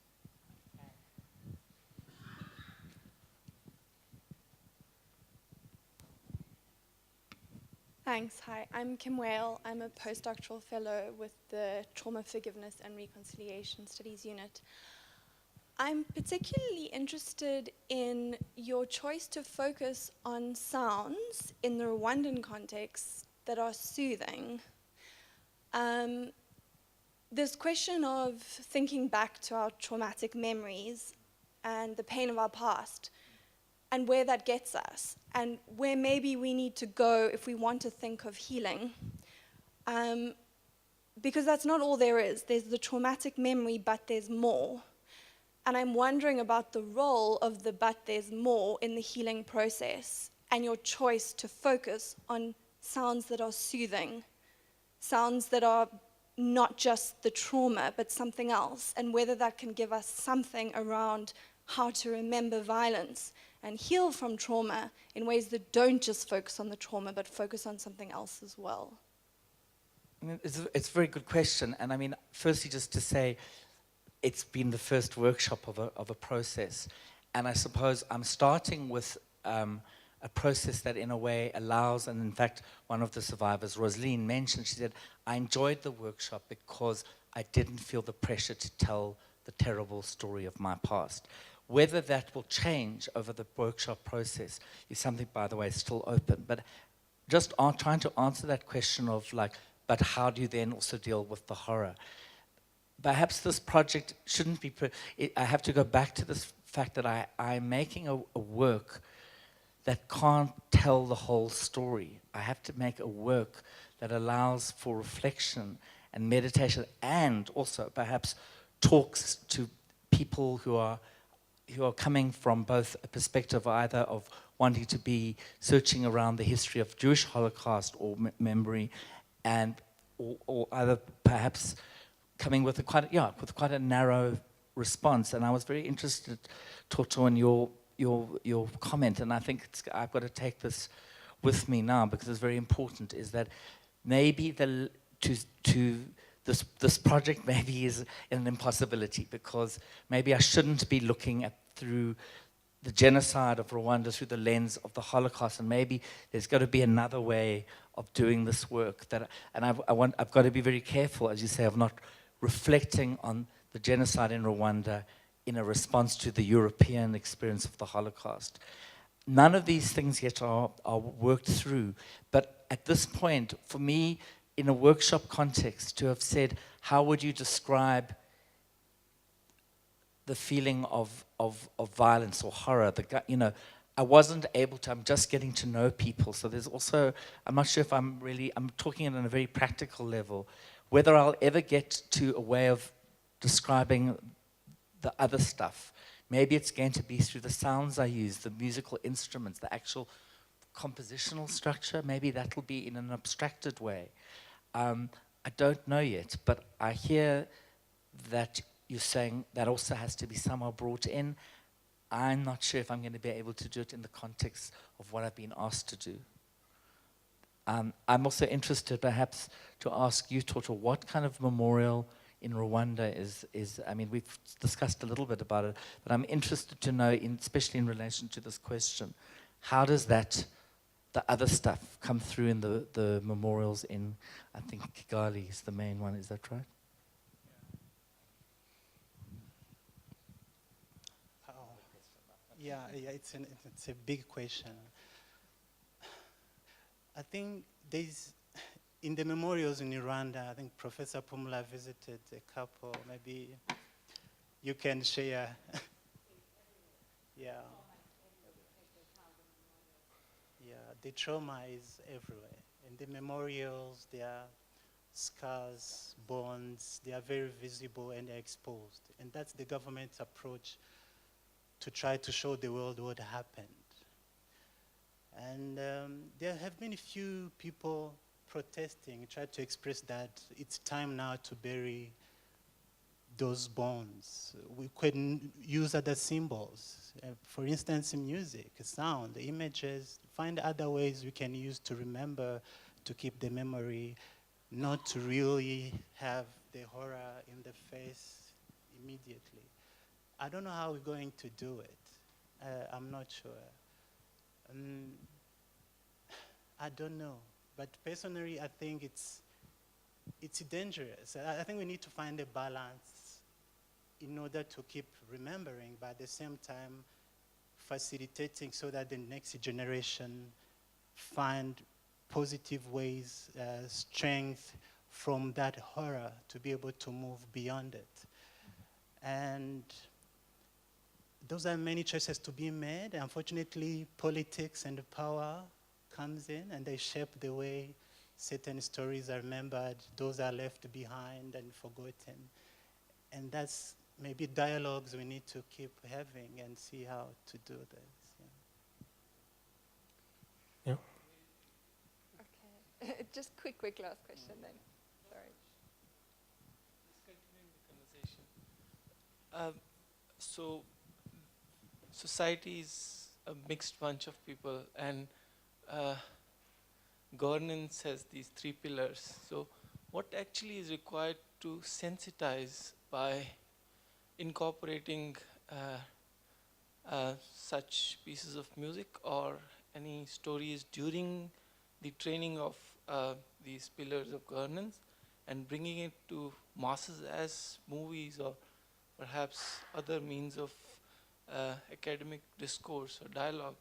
Thanks. Hi, I'm Kim Whale. I'm a postdoctoral fellow with the Trauma Forgiveness and Reconciliation Studies Unit. I'm particularly interested in your choice to focus on sounds in the Rwandan context that are soothing. This question of thinking back to our traumatic memories and the pain of our past and where that gets us, and where maybe we need to go if we want to think of healing. Because that's not all there is. There's the traumatic memory, but there's more. And I'm wondering about the role of the but there's more in the healing process, and your choice to focus on sounds that are soothing, sounds that are not just the trauma, but something else, and whether that can give us something around how to remember violence and heal from trauma in ways that don't just focus on the trauma, but focus on something else as well. It's a very good question. And I mean, firstly, just to say, it's been the first workshop of a process. And I suppose I'm starting with a process that in a way allows, and in fact, one of the survivors, Rosaline, mentioned, she said, I enjoyed the workshop because I didn't feel the pressure to tell the terrible story of my past. Whether that will change over the workshop process is something, by the way, still open. But just trying to answer that question of like, but how do you then also deal with the horror? Perhaps this project shouldn't be, I have to go back to this fact that I'm making a work that can't tell the whole story. I have to make a work that allows for reflection and meditation, and also perhaps talks to people who are coming from both a perspective either of wanting to be searching around the history of Jewish Holocaust or memory, and or either perhaps coming with quite a narrow response. And I was very interested, Toto, in your comment, and I think I've got to take this with me now because it's very important, is that maybe this project maybe is an impossibility, because maybe I shouldn't be looking at through the genocide of Rwanda through the lens of the Holocaust, and maybe there's got to be another way of doing this work. And I've got to be very careful, as you say, of not reflecting on the genocide in Rwanda in a response to the European experience of the Holocaust. None of these things yet are worked through, but at this point, for me, in a workshop context, to have said, how would you describe the feeling of violence or horror? I wasn't able to, I'm just getting to know people. So there's also, I'm not sure if I'm talking on a very practical level, whether I'll ever get to a way of describing the other stuff. Maybe it's going to be through the sounds I use, the musical instruments, the actual compositional structure. Maybe that'll be in an abstracted way. I don't know yet, but I hear that you're saying that also has to be somehow brought in. I'm not sure if I'm going to be able to do it in the context of what I've been asked to do. I'm also interested perhaps to ask you, Toto, what kind of memorial in Rwanda is, I mean, we've discussed a little bit about it, but I'm interested to know, especially in relation to this question, how does the other stuff come through in the memorials in, I think Kigali is the main one, is that right? Yeah, it's a big question. I think in the memorials in Rwanda, I think Professor Pumla visited a couple. Maybe you can share. Yeah. Yeah, the trauma is everywhere. In the memorials, there are scars, bones, they are very visible and they're exposed. And that's the government's approach to try to show the world what happened. And there have been a few people protesting, try to express that it's time now to bury those bones. We couldn't use other symbols. For instance, in music, sound, images, find other ways we can use to remember, to keep the memory, not to really have the horror in the face immediately. I don't know how we're going to do it. I'm not sure. I don't know. But personally, I think it's dangerous. I think we need to find a balance in order to keep remembering, but at the same time facilitating so that the next generation find positive ways, strength from that horror to be able to move beyond it. And those are many choices to be made. Unfortunately, politics and power comes in and they shape the way certain stories are remembered, those are left behind and forgotten. And that's maybe dialogues we need to keep having and see how to do this. Yeah. Okay. Just quick last question then. Sorry. So society is a mixed bunch of people, and governance has these 3 pillars. So what actually is required to sensitize by incorporating such pieces of music or any stories during the training of these pillars of governance and bringing it to masses as movies or perhaps other means of academic discourse or dialogue,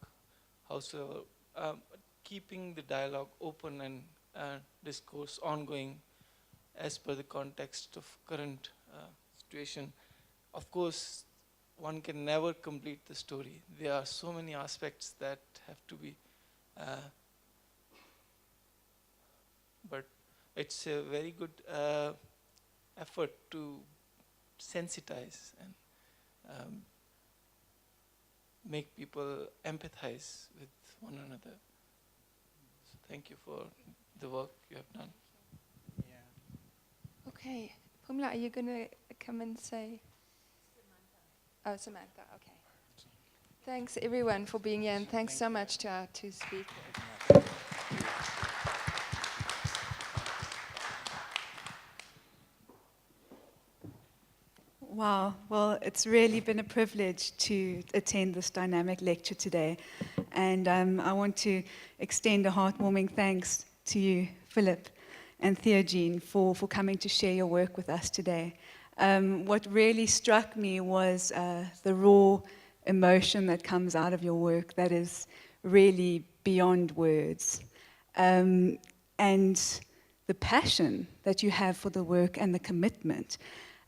howsoever, keeping the dialogue open and discourse ongoing as per the context of current situation. Of course, one can never complete the story. There are so many aspects that have to be, but it's a very good effort to sensitize and make people empathize with one another. So thank you for the work you have done. Okay. Pumla, are you going to come and say? Oh, Samantha, okay. Thanks everyone for being here, and thanks so much to our 2 speakers. Wow, well, it's really been a privilege to attend this dynamic lecture today. And I want to extend a heartwarming thanks to you, Philip and Theogene, for coming to share your work with us today. What really struck me was the raw emotion that comes out of your work that is really beyond words. And the passion that you have for the work and the commitment.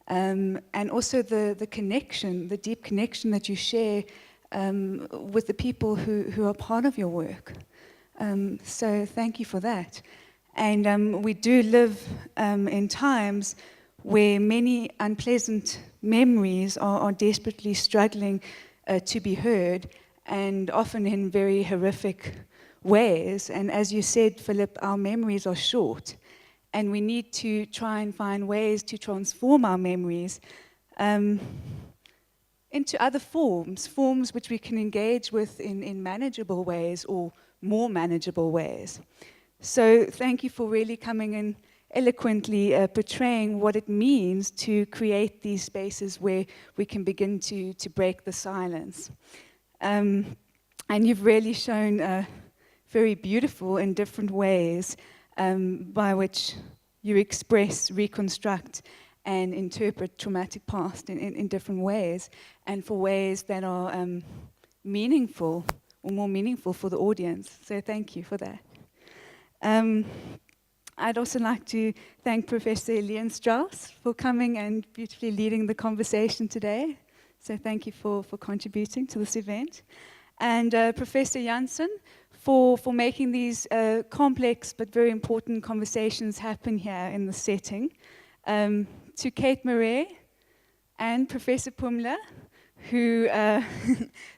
And also the connection, the deep connection that you share with the people who are part of your work. So thank you for that. And we do live in times where many unpleasant memories are desperately struggling to be heard, and often in very horrific ways. And as you said, Philip, our memories are short. And we need to try and find ways to transform our memories into other forms which we can engage with in manageable ways or more manageable ways. So thank you for really coming in eloquently portraying what it means to create these spaces where we can begin to break the silence. And you've really shown very beautiful and different ways by which you express, reconstruct, and interpret traumatic past in different ways, and for ways that are meaningful or more meaningful for the audience. So thank you for that. I'd also like to thank Professor Elian Strauss for coming and beautifully leading the conversation today. So thank you for contributing to this event. And Professor Janssen for making these complex but very important conversations happen here in the setting. To Kate Murray and Professor Pumla, who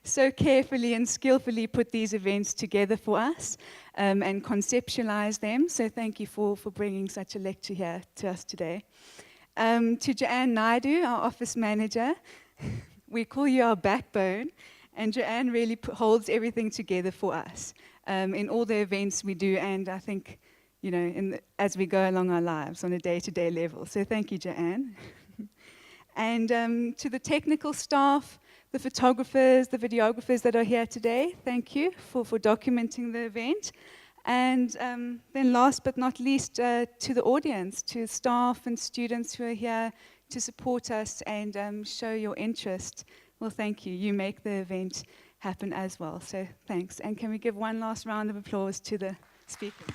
so carefully and skillfully put these events together for us and conceptualized them. So thank you for bringing such a lecture here to us today. To Joanne Naidu, our office manager, we call you our backbone, and Joanne really holds everything together for us in all the events we do, and I think, you know, as we go along our lives on a day-to-day level. So thank you, Joanne. And to the technical staff, the photographers, the videographers that are here today, thank you for documenting the event. And then last but not least, to the audience, to staff and students who are here to support us and show your interest. Well, thank you. You make the event happen as well. So thanks. And can we give one last round of applause to the speakers?